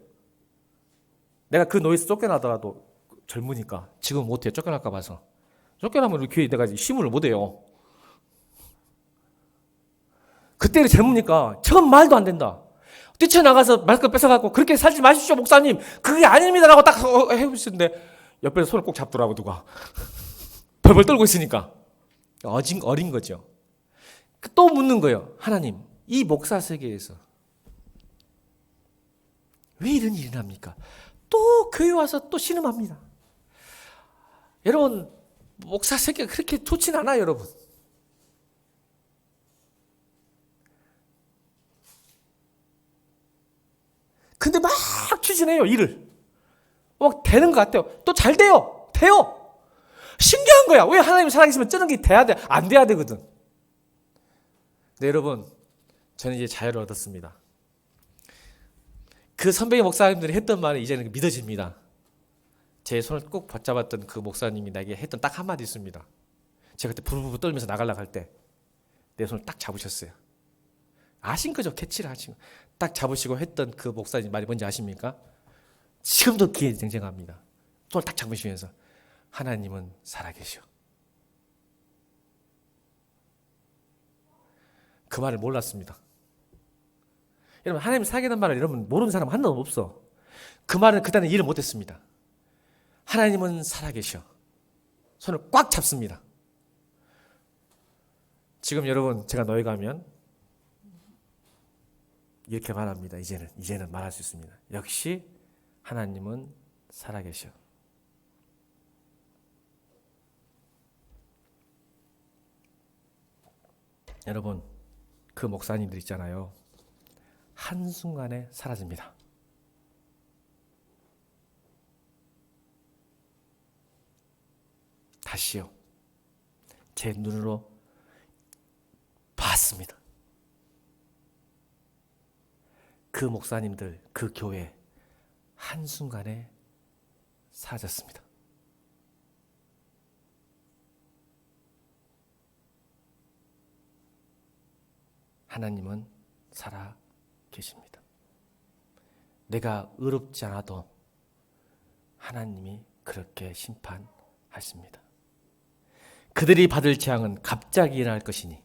S1: 내가 그 노예에서 쫓겨나더라도 젊으니까 지금 못해요. 쫓겨날까 봐서. 쫓겨나면 우리 교회에 내가 힘을 못해요. 그때는 젊으니까 저건 말도 안 된다. 뛰쳐나가서 말끝 뺏어갖고 그렇게 살지 마십시오 목사님. 그게 아닙니다 라고 딱 해보시는데 옆에서 손을 꼭 잡더라고 누가. 벌벌 떨고 있으니까. 어린 거죠. 또 묻는 거예요. 하나님, 이 목사 세계에서 왜 이런 일이 납니까? 또 교회 와서 또 신음합니다. 여러분, 목사 세계가 그렇게 좋진 않아요, 여러분. 근데 막 추진해요, 일을. 막 되는 것 같아요. 또 잘 돼요. 돼요. 신기한 거야. 왜 하나님 살아계시면 저런 게 돼야 돼? 안 돼야 되거든. 네, 여러분, 저는 이제 자유를 얻었습니다. 그 선배의 목사님들이 했던 말이 이제는 믿어집니다. 제 손을 꼭 붙잡았던 그 목사님이 나에게 했던 딱 한마디 있습니다. 제가 그때 부르르 떨면서 나가려고 할 때 내 손을 딱 잡으셨어요. 아신 거죠? 캐치를 하시고 딱 잡으시고 했던 그 목사님 말이 뭔지 아십니까? 지금도 귀에 쟁쟁합니다. 손을 딱 잡으시면서 하나님은 살아계셔. 그 말을 몰랐습니다. 여러분, 하나님 살아계는 말을 여러분 모르는 사람 한 놈 없어. 그 말은 그때는 이해를 못했습니다. 하나님은 살아계셔. 손을 꽉 잡습니다. 지금 여러분, 제가 너희 가면 이렇게 말합니다. 이제는 말할 수 있습니다. 역시 하나님은 살아계셔. 여러분, 그 목사님들 있잖아요. 한순간에 사라집니다. 다시요. 제 눈으로 봤습니다. 그 목사님들, 그 교회 한순간에 사라졌습니다. 하나님은 살아 계십니다. 내가 의롭지 않아도 하나님이 그렇게 심판하십니다. 그들이 받을 재앙은 갑자기 일어날 것이니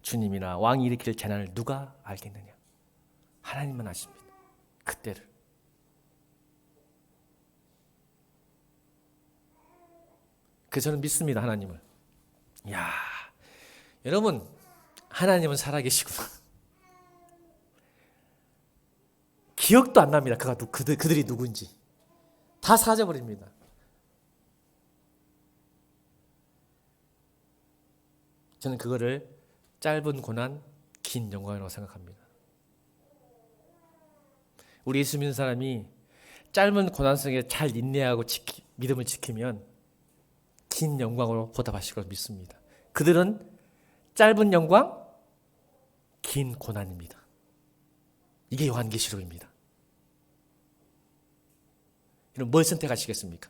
S1: 주님이나 왕이 일으킬 재난을 누가 알겠느냐? 하나님만 아십니다. 그때를. 그래서 저는 믿습니다. 하나님을. 이야, 여러분, 하나님은 살아계시구나. 기억도 안 납니다. 그들이 누군지. 다 사라져버립니다. 저는 그거를 짧은 고난, 긴 영광이라고 생각합니다. 우리 예수 믿는 사람이 짧은 고난 속에 잘 인내하고 믿음을 지키면 긴 영광으로 보답하실 걸 믿습니다. 그들은 짧은 영광, 긴 고난입니다. 이게 요한계시록입니다. 여러분, 뭘 선택하시겠습니까?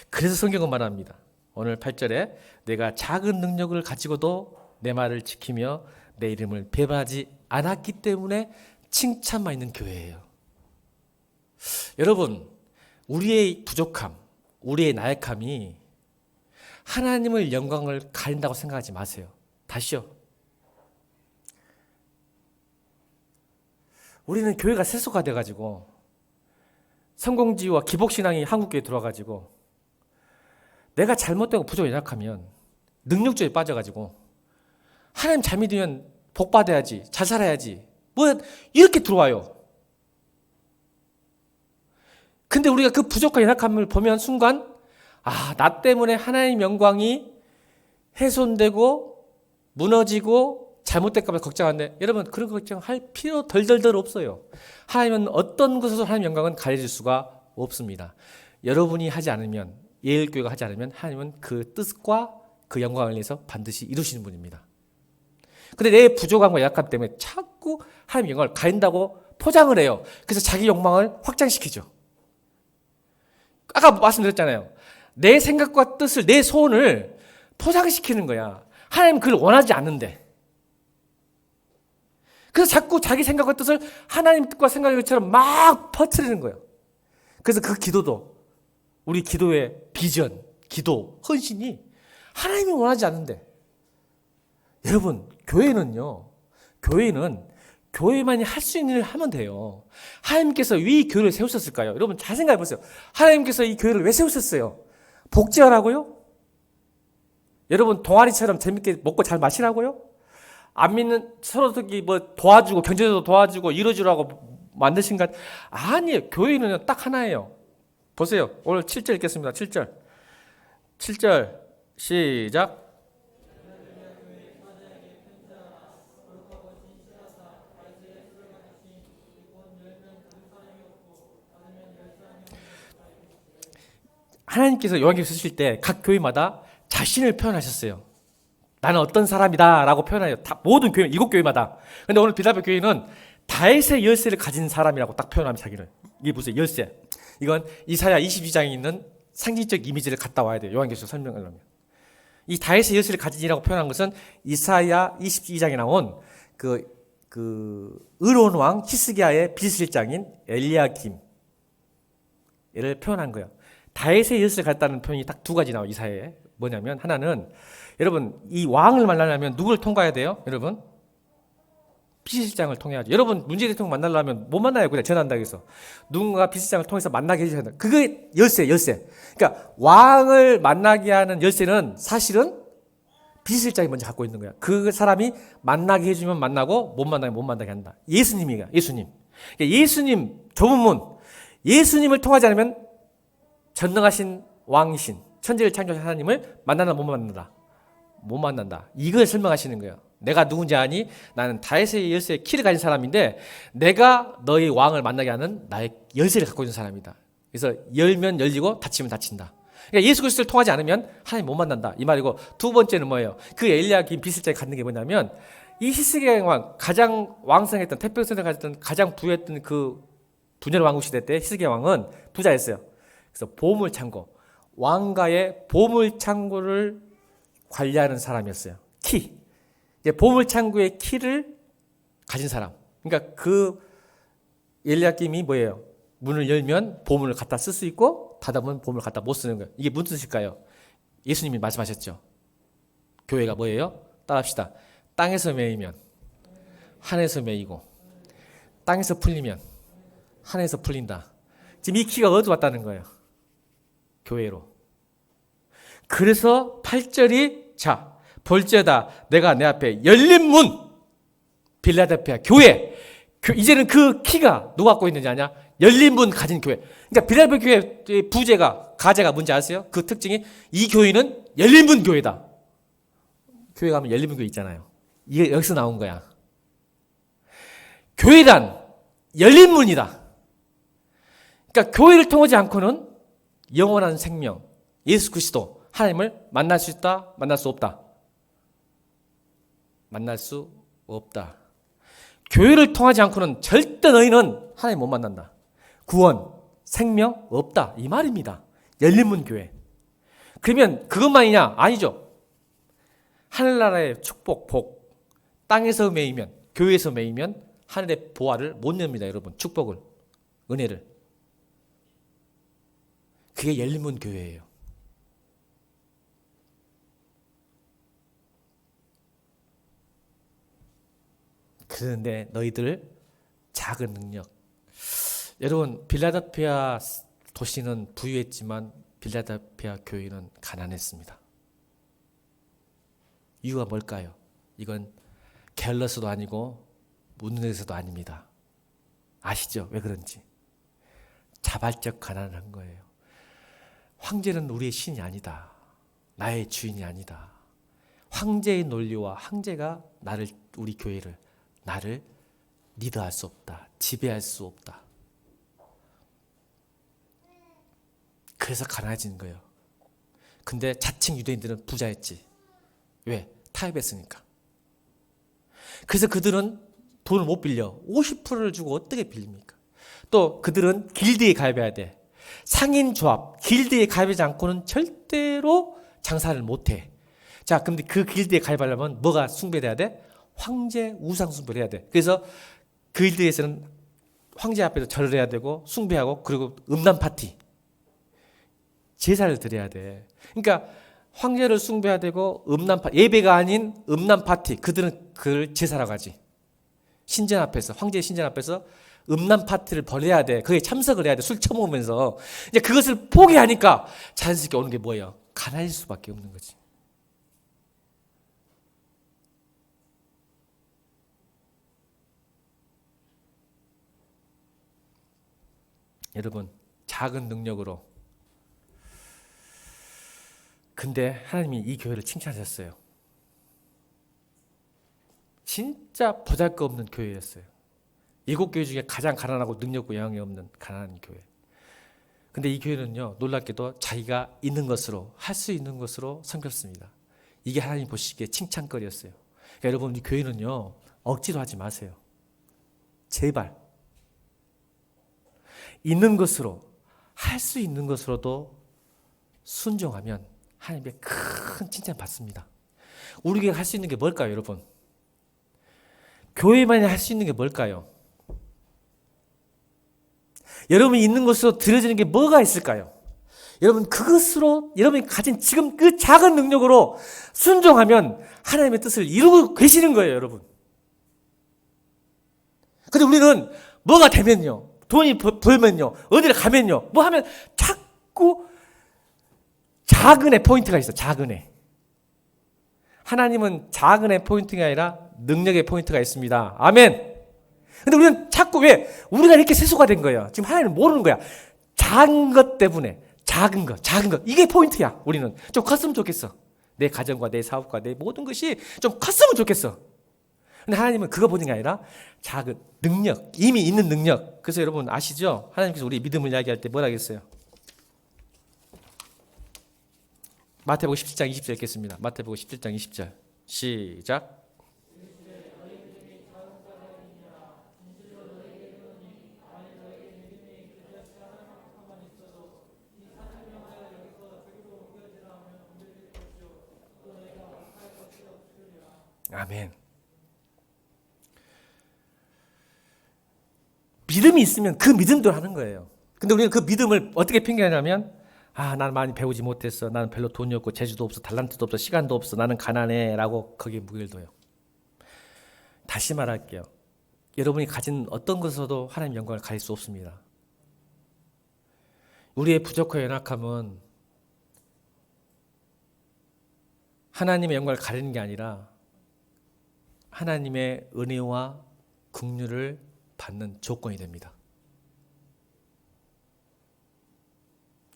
S1: 그래서 성경은 말합니다. 오늘 8절에 내가 작은 능력을 가지고도 내 말을 지키며 내 이름을 배반하지 않았기 때문에 칭찬만 있는 교회예요. 여러분, 우리의 부족함, 우리의 나약함이 하나님의 영광을 가린다고 생각하지 마세요. 다시요. 우리는 교회가 세속화돼가지고 성공지와 기복신앙이 한국교회에 들어와가지고 내가 잘못되고 부족하고 연약하면 능력주의에 빠져가지고 하나님 잘 믿으면 복 받아야지, 잘 살아야지, 뭐 이렇게 들어와요. 근데 우리가 그 부족과 연약함을 보면 순간 나 때문에 하나님 영광이 훼손되고 무너지고 잘못될까 봐 걱정하는데 여러분, 그런 걱정할 필요 덜 없어요. 하나님은 어떤 것에서 하나님 영광은 가려질 수가 없습니다. 여러분이 하지 않으면, 예일교회가 하지 않으면 하나님은 그 뜻과 그 영광을 위해서 반드시 이루시는 분입니다. 근데 내 부족함과 약함 때문에 자꾸 하나님 영광을 가린다고 포장을 해요. 그래서 자기 욕망을 확장시키죠. 아까 말씀드렸잖아요. 내 생각과 뜻을, 내 소원을 포장시키는 거야. 하나님은 그걸 원하지 않는데. 그래서 자꾸 자기 생각과 뜻을 하나님 뜻과 생각처럼 막 퍼뜨리는 거예요. 그래서 그 기도도, 우리 기도의 비전, 기도, 헌신이 하나님이 원하지 않는데. 여러분, 교회는 교회만이 할 수 있는 일을 하면 돼요. 하나님께서 왜 이 교회를 세우셨을까요? 여러분, 잘 생각해 보세요. 하나님께서 이 교회를 왜 세우셨어요? 복지하라고요? 여러분, 동아리처럼 재밌게 먹고 잘 마시라고요? 안 믿는 서로들이 뭐 도와주고, 경제적으로 도와주고, 이루어주라고 만드신 것? 아니에요. 교회는 딱 하나예요. 보세요. 오늘 7절 읽겠습니다. 7절 시작. 하나님께서 요한계시록 쓰실 때 각 교회마다 자신을 표현하셨어요. 나는 어떤 사람이다 라고 표현해요. 다 모든 교회, 7교회마다. 근데 오늘 빌라델피아 교회는 다윗의 열쇠를 가진 사람이라고 딱 표현합니다. 자기를. 이게 무슨 열쇠? 이건 이사야 22장에 있는 상징적 이미지를 갖다 와야 돼요. 요한계시록 설명을 하면. 이 다윗의 열쇠를 가진 이라고 표현한 것은 이사야 22장에 나온 의로운 왕 히스기야의 비실장인 엘리야김 를 표현한 거예요. 다윗의 열쇠를 갖다는 표현이 딱 두 가지 나와요. 이사야에. 뭐냐면 하나는 여러분 이 왕을 만나려면 누구를 통과해야 돼요? 여러분 비실장을 통해야죠. 여러분 문재인 대통령 만나려면 못 만나요. 그냥 전화한다고 해서 누군가 비실장을 통해서 만나게 해줘야 된다. 그게 열쇠. 그러니까 왕을 만나게 하는 열쇠는 사실은 비실장이 먼저 갖고 있는 거야. 그 사람이 만나게 해주면 만나고 못 만나게 못 만나게 한다. 예수님이야. 예수님. 그러니까 예수님 좁은 문. 예수님을 통하지 않으면 전능하신 왕이신 천지를 창조하신 하나님을 만나나 못 만난다. 못 만난다. 이걸 설명하시는 거예요. 내가 누군지 아니? 나는 다윗의 열쇠의 키를 가진 사람인데 내가 너희 왕을 만나게 하는 나의 열쇠를 갖고 있는 사람이다. 그래서 열면 열리고 닫히면 닫힌다. 그러니까 예수 그리스도를 통하지 않으면 하나님 못 만난다. 이 말이고 두 번째는 뭐예요? 그 엘리야김 비실장이 갖는 게 뭐냐면 이 히스기야 왕 가장 왕성했던 태평성을 가졌던 가장 부유했던 그 분열 왕국 시대 때 히스기야 왕은 부자였어요. 그래서 보물창고 왕가의 보물창고를 관리하는 사람이었어요. 키. 보물창고의 키를 가진 사람. 그러니까 그 엘리야김이 뭐예요? 문을 열면 보물을 갖다 쓸 수 있고 닫으면 보물을 갖다 못 쓰는 거예요. 이게 무슨 뜻일까요? 예수님이 말씀하셨죠. 교회가 뭐예요? 따라합시다. 땅에서 매이면 하늘에서 매이고 땅에서 풀리면 하늘에서 풀린다. 지금 이 키가 어디서 왔다는 거예요? 교회로. 그래서 8절이 자 볼지어다 내가 내 앞에 열린 문 빌라델피아 교회. 이제는 그 키가 누가 갖고 있는지 아냐? 열린 문 가진 교회. 그러니까 빌라델피아 교회의 가제가 뭔지 아세요? 그 특징이 이 교회는 열린 문 교회다. 교회 가면 열린 문 교회 있잖아요. 이게 여기서 나온 거야. 교회란 열린 문이다. 그러니까 교회를 통하지 않고는 영원한 생명, 예수 그리스도 하나님을 만날 수 있다, 만날 수 없다. 만날 수 없다. 교회를 통하지 않고는 절대 너희는 하나님 못 만난다. 구원, 생명 없다. 이 말입니다. 열린문 교회. 그러면 그것만이냐? 아니죠. 하늘나라의 축복, 복. 땅에서 매이면, 교회에서 매이면 하늘의 보화를 못 냅니다. 여러분. 축복을, 은혜를. 그게 열린문 교회예요. 그런데 너희들 작은 능력. 여러분 빌라델피아 도시는 부유했지만 빌라델피아 교회는 가난했습니다. 이유가 뭘까요? 이건 갤러스도 아니고 문에서도 아닙니다. 아시죠? 왜 그런지. 자발적 가난을 한 거예요. 황제는 우리의 신이 아니다. 나의 주인이 아니다. 황제의 논리와 황제가 우리 교회를 나를 리드할 수 없다. 지배할 수 없다. 그래서 가난해지는 거예요. 근데 자칭 유대인들은 부자였지. 왜? 타협했으니까. 그래서 그들은 돈을 못 빌려. 50%를 주고 어떻게 빌립니까? 또 그들은 길드에 가입해야 돼. 상인조합, 길드에 가입하지 않고는 절대로 장사를 못해. 자, 근데 그 길드에 가입하려면 뭐가 숭배돼야 돼? 황제 우상 숭배를 해야 돼. 그래서 그 길드에서는 황제 앞에서 절을 해야 되고 숭배하고 그리고 음란 파티 제사를 드려야 돼. 그러니까 황제를 숭배해야 되고 음란 파티 예배가 아닌 음란 파티 그들은 그걸 제사라고 하지. 신전 앞에서 황제의 신전 앞에서 음란 파티를 벌여야 돼. 거기에 참석을 해야 돼. 술 처먹으면서 이제 그것을 포기하니까 자연스럽게 오는 게 뭐예요? 가난할 수밖에 없는 거지. 여러분 작은 능력으로 근데 하나님이 이 교회를 칭찬하셨어요. 진짜 보잘것없는 교회였어요. 7교회 중에 가장 가난하고 능력과 영향이 없는 가난한 교회. 근데 이 교회는요 놀랍게도 자기가 있는 것으로 할 수 있는 것으로 섬겼습니다. 이게 하나님 보시기에 칭찬거리였어요. 그러니까 여러분 이 교회는요 억지로 하지 마세요. 제발 있는 것으로 할 수 있는 것으로도 순종하면 하나님의 큰 칭찬 받습니다. 우리가 할 수 있는 게 뭘까요, 여러분? 교회만이 할 수 있는 게 뭘까요? 여러분이 있는 곳으로 들여지는 게 뭐가 있을까요? 여러분, 그것으로 여러분이 가진 지금 그 작은 능력으로 순종하면 하나님의 뜻을 이루고 계시는 거예요, 여러분. 근데 우리는 뭐가 되면요, 돈이 벌면요, 어디를 가면요, 뭐 하면 자꾸 작은 애 포인트가 있어, 작은 애. 하나님은 작은 애 포인트가 아니라 능력의 포인트가 있습니다. 아멘. 근데 우리는 자꾸 왜 우리가 이렇게 세수가 된 거예요. 지금 하나님은 모르는 거야. 작은 것 때문에 작은 것 이게 포인트야. 우리는 좀 컸으면 좋겠어. 내 가정과 내 사업과 내 모든 것이 좀 컸으면 좋겠어. 근데 하나님은 그거 보는 게 아니라 작은 능력, 이미 있는 능력. 그래서 여러분 아시죠? 하나님께서 우리 믿음을 이야기할 때 뭐라 하겠어요? 마태복음 17장 20절 읽겠습니다. 마태복음 17장 20절 시작. 아멘. 믿음이 있으면 그 믿음대로 하는 거예요. 근데 우리는 그 믿음을 어떻게 핑계하냐면, 나는 많이 배우지 못했어. 나는 별로 돈이 없고 재주도 없어. 달란트도 없어. 시간도 없어. 나는 가난해. 라고 거기에 무게를 둬요. 다시 말할게요. 여러분이 가진 어떤 것으로도 하나님 영광을 가질 수 없습니다. 우리의 부족과 연약함은 하나님의 영광을 가리는 게 아니라 하나님의 은혜와 긍휼을 받는 조건이 됩니다.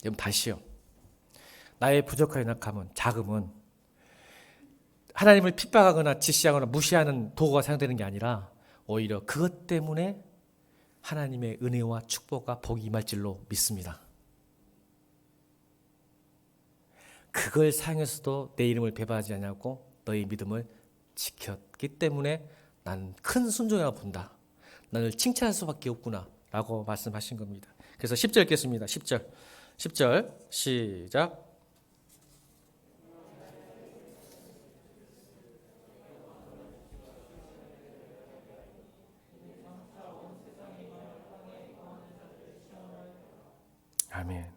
S1: 여러분 다시요. 나의 부족과 연약함은, 자금은 하나님을 핍박하거나 지시하거나 무시하는 도구가 사용되는 게 아니라 오히려 그것 때문에 하나님의 은혜와 축복과 복이 임할 줄로 믿습니다. 그걸 사용해서도 내 이름을 배반하지 않냐고 너희 믿음을 지켰기 때문에 나는 큰 순종이라고 본다. 나를 칭찬할 수밖에 없구나 라고 말씀하신 겁니다. 그래서 10절 읽겠습니다. 10절 시작. 아멘.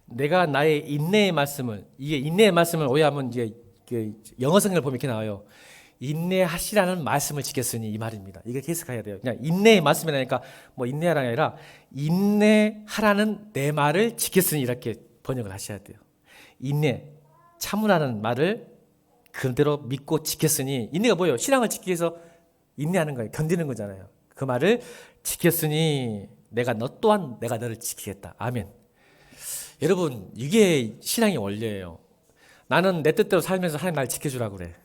S1: 내가 나의 인내의 말씀을, 이게 인내의 말씀을 오해하면 이제 영어 성경을 보면 이렇게 나와요. 인내하시라는 말씀을 지켰으니, 이 말입니다. 이게 해석해야 돼요. 그냥 인내의 말씀이라니까 뭐 인내하라는 게 아니라 인내하라는 내 말을 지켰으니 이렇게 번역을 하셔야 돼요. 인내, 참으라는 말을 그대로 믿고 지켰으니, 인내가 뭐예요? 신앙을 지키기 위해서 인내하는 거예요. 견디는 거잖아요. 그 말을 지켰으니 내가 너 또한 내가 너를 지키겠다. 아멘. 여러분, 이게 신앙의 원리예요. 나는 내 뜻대로 살면서 하나님 날 지켜주라고 그래.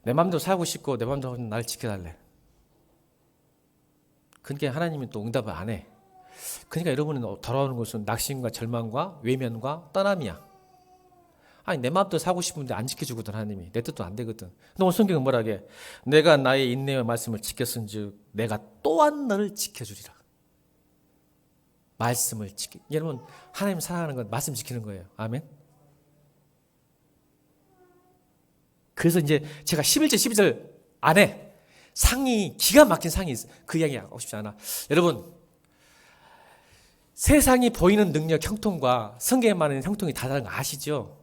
S1: 내 마음대로 살고 싶고 내 마음대로 날 지켜달래. 그러니까 하나님은 또 응답을 안 해. 그러니까 여러분은 돌아오는 것은 낙심과 절망과 외면과 떠남이야. 아니 내 마음대로 살고 싶은데 안 지켜주거든. 하나님이 내 뜻도 안 되거든. 근데 오늘 성경은 뭐라 하게? 내가 나의 인내의 말씀을 지켰은즉 내가 또한 너를 지켜주리라. 말씀을 지키. 여러분 하나님 사랑하는 건 말씀 지키는 거예요. 아멘. 그래서 이제 제가 11절 12절 안에 상이 기가 막힌 상이 있어요. 그 이야기 하고 싶지 않아. 여러분 세상이 보이는 능력 형통과 성경에 말하는 형통이 다 다른 거 아시죠?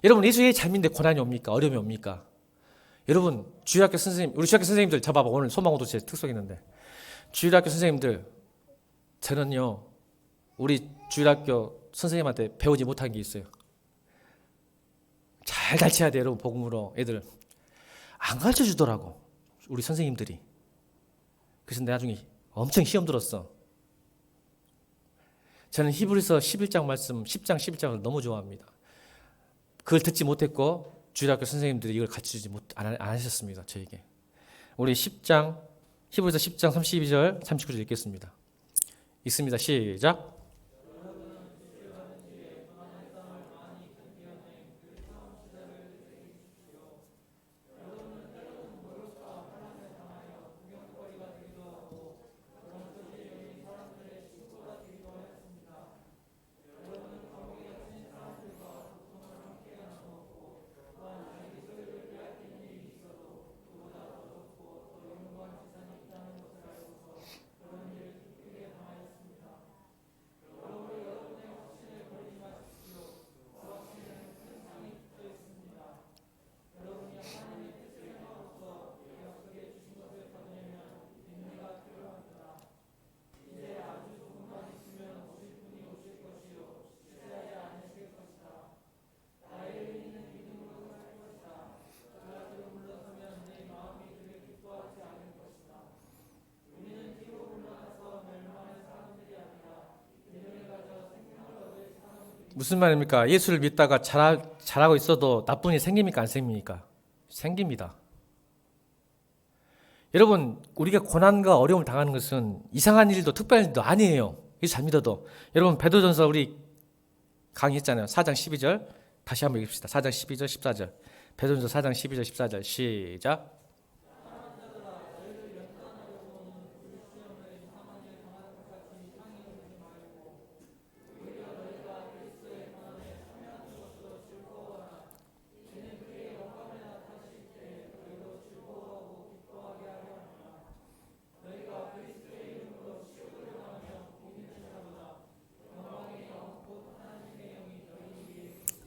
S1: 여러분 예수의 삶인데 고난이 옵니까? 어려움이 옵니까? 여러분 주일학교 선생님, 우리 주일학교 선생님들 저 봐봐. 오늘 소망호도 제 특성 있는데 주일학교 선생님들 저는요 우리 주일학교 선생님한테 배우지 못한 게 있어요. 잘 가르쳐야 돼요. 여러분 복음으로 애들 안 가르쳐 주더라고 우리 선생님들이. 그래서 나중에 엄청 시험 들었어. 저는 히브리서 11장 말씀 10장 11장을 너무 좋아합니다. 그걸 듣지 못했고 주일학교 선생님들이 이걸 가르쳐주지 안 하셨습니다. 저에게. 우리 10장 히브리서 10장 32절 39절 읽겠습니다. 읽습니다. 시작. 무슨 말입니까? 예수를 믿다가 잘하고 있어도 나쁜 일이 생깁니까? 안 생깁니까? 생깁니다. 여러분, 우리가 고난과 어려움을 당하는 것은 이상한 일도 특별한 일도 아니에요. 이거 잘 믿어도. 여러분, 베드로전서 우리 강의했잖아요. 4장 12절. 다시 한번 읽읍시다. 4장 12절, 14절. 베드로전서 4장 12절, 14절. 시작.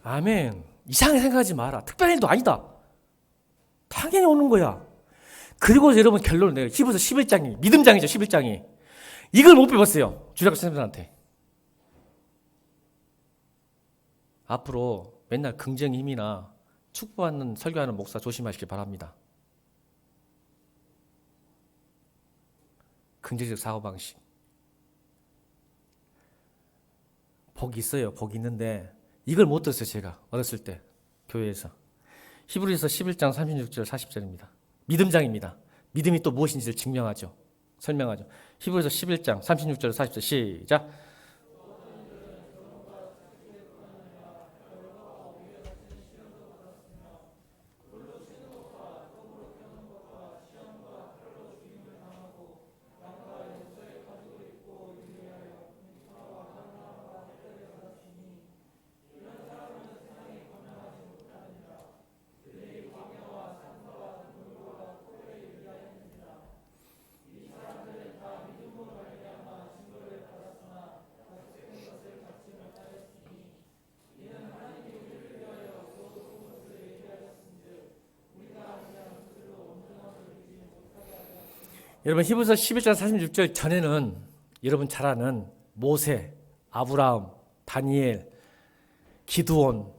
S1: 아멘. 이상하게 생각하지 마라. 특별한 일도 아니다. 당연히 오는 거야. 그리고 여러분 결론을 내요. 히브리서 11장이 믿음장이죠. 11장이. 이걸 못 배웠어요. 주일학교 선생님들한테. 앞으로 맨날 긍정 힘이나 축복받는 설교하는 목사 조심하시길 바랍니다. 긍정적 사고방식. 복이 있어요. 복이 있는데 이걸 못 들었어요. 제가 어렸을 때 교회에서. 히브리서 11장 36절 40절입니다. 믿음장입니다. 믿음이 또 무엇인지를 증명하죠. 설명하죠. 히브리서 11장 36절 40절 시작. 여러분 히브리서 11장 46절 전에는 여러분 잘 아는 모세, 아브라함, 다니엘, 기드온,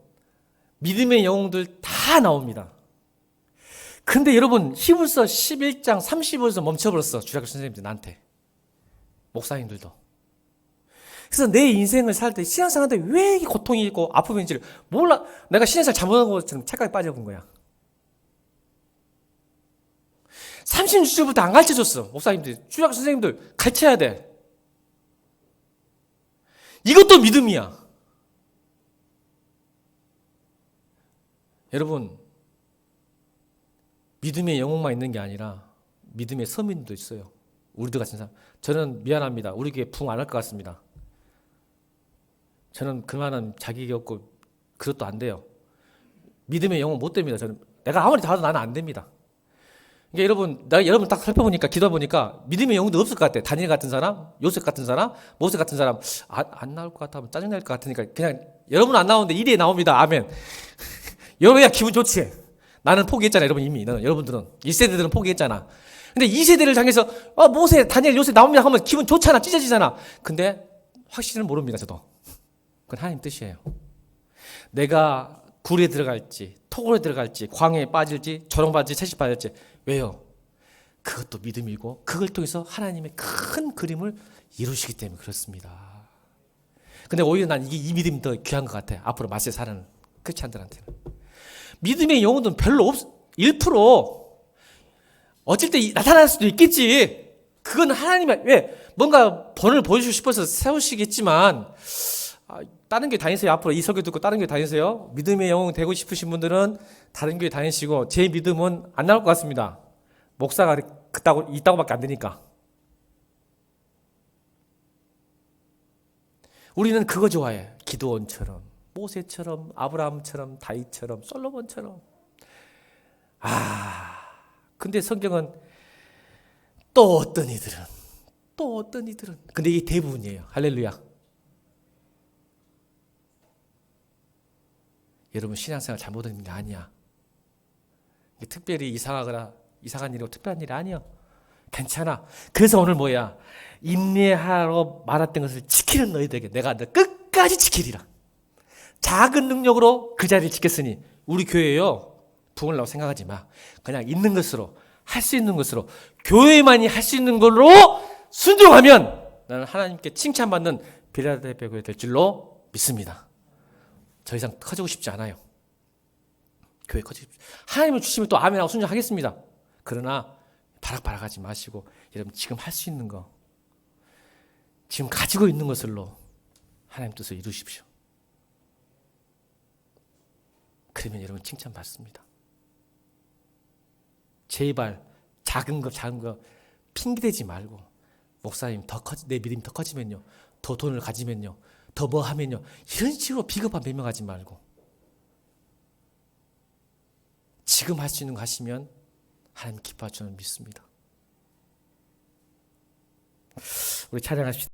S1: 믿음의 영웅들 다 나옵니다. 근데 여러분 히브리서 11장 30절에서 멈춰버렸어. 주일학교 선생님들 나한테. 목사님들도. 그래서 내 인생을 살 때 신앙생활 때 왜 이 고통이 있고 아픔이 있는지를 몰라. 내가 신앙생활 잘못한 것처럼 착각에 빠져본 거야. 36절부터 안 가르쳐줬어. 목사님들, 주일학교 선생님들 가르쳐야 돼. 이것도 믿음이야. 여러분, 믿음의 영웅만 있는 게 아니라 믿음의 서민도 있어요. 우리들 같은 사람. 저는 미안합니다. 우리 교회 부흥 안 할 것 같습니다. 저는 그만한 자격이 없고 그것도 안 돼요. 믿음의 영웅 못 됩니다. 저는 내가 아무리 다 해도 나는 안 됩니다. 그러니까 여러분, 내가 여러분 딱 살펴보니까 기도해보니까 믿음의 영웅도 없을 것 같아. 다니엘 같은 사람, 요셉 같은 사람, 모세 같은 사람 안 나올 것 같아. 짜증날 것 같으니까 그냥 여러분 안 나오는데 1위에 나옵니다. 아멘. 여러분야 기분 좋지? 나는 포기했잖아. 여러분 이미. 여러분들은 1세대들은 포기했잖아. 근데 2세대를 향해서 모세, 다니엘, 요셉 나옵니다 하면 기분 좋잖아. 찢어지잖아. 근데 확실히는 모릅니다. 저도. 그건 하나님 뜻이에요. 내가 굴에 들어갈지 토굴에 들어갈지 광야에 빠질지 조롱받을지 채식받을지. 왜요? 그것도 믿음이고 그걸 통해서 하나님의 큰 그림을 이루시기 때문에 그렇습니다. 근데 오히려 난 이 믿음이 더 귀한 것 같아. 앞으로 맛에 사는 크리스찬들한테는. 믿음의 영혼은 별로 1%. 어쩔 때 나타날 수도 있겠지. 그건 하나님의 왜 뭔가 본을 보여주고 싶어서 세우시겠지만 다른 교회 다니세요. 앞으로 이 설교 듣고 다른 교회 다니세요. 믿음의 영웅 되고 싶으신 분들은 다른 교회 다니시고 제 믿음은 안 나올 것 같습니다. 목사가 있다고밖에 안 되니까. 우리는 그거 좋아해. 기드온처럼, 모세처럼, 아브라함처럼, 다윗처럼, 솔로몬처럼. 근데 성경은 또 어떤 이들은. 근데 이게 대부분이에요. 할렐루야. 여러분 신앙생활 잘못하는 게 아니야. 특별히 이상한 일이고 특별한 일이 아니야. 괜찮아. 그래서 오늘 뭐야? 인내하러 말했던 것을 지키는 너희들에게 내가 너 끝까지 지키리라. 작은 능력으로 그 자리를 지켰으니 우리 교회요. 부흥이라고 생각하지 마. 그냥 있는 것으로 할 수 있는 것으로 교회만이 할 수 있는 걸로 순종하면 나는 하나님께 칭찬받는 빌라델피아 교회 될 줄로 믿습니다. 더 이상 커지고 싶지 않아요. 교회 커지고 싶지. 하나님을 주시면 또 아멘하고 순종하겠습니다. 그러나 바락바락하지 마시고 여러분 지금 할 수 있는 거, 지금 가지고 있는 것으로 하나님 뜻을 이루십시오. 그러면 여러분 칭찬받습니다. 제발 작은 거 핑계대지 말고 목사님 내 믿음이 더 커지면요, 더 돈을 가지면요, 더 뭐 하면요, 이런 식으로 비겁한 변명하지 말고 지금 할 수 있는 거 하시면 하나님 기뻐할 줄은 믿습니다. 우리 찬양하십시다.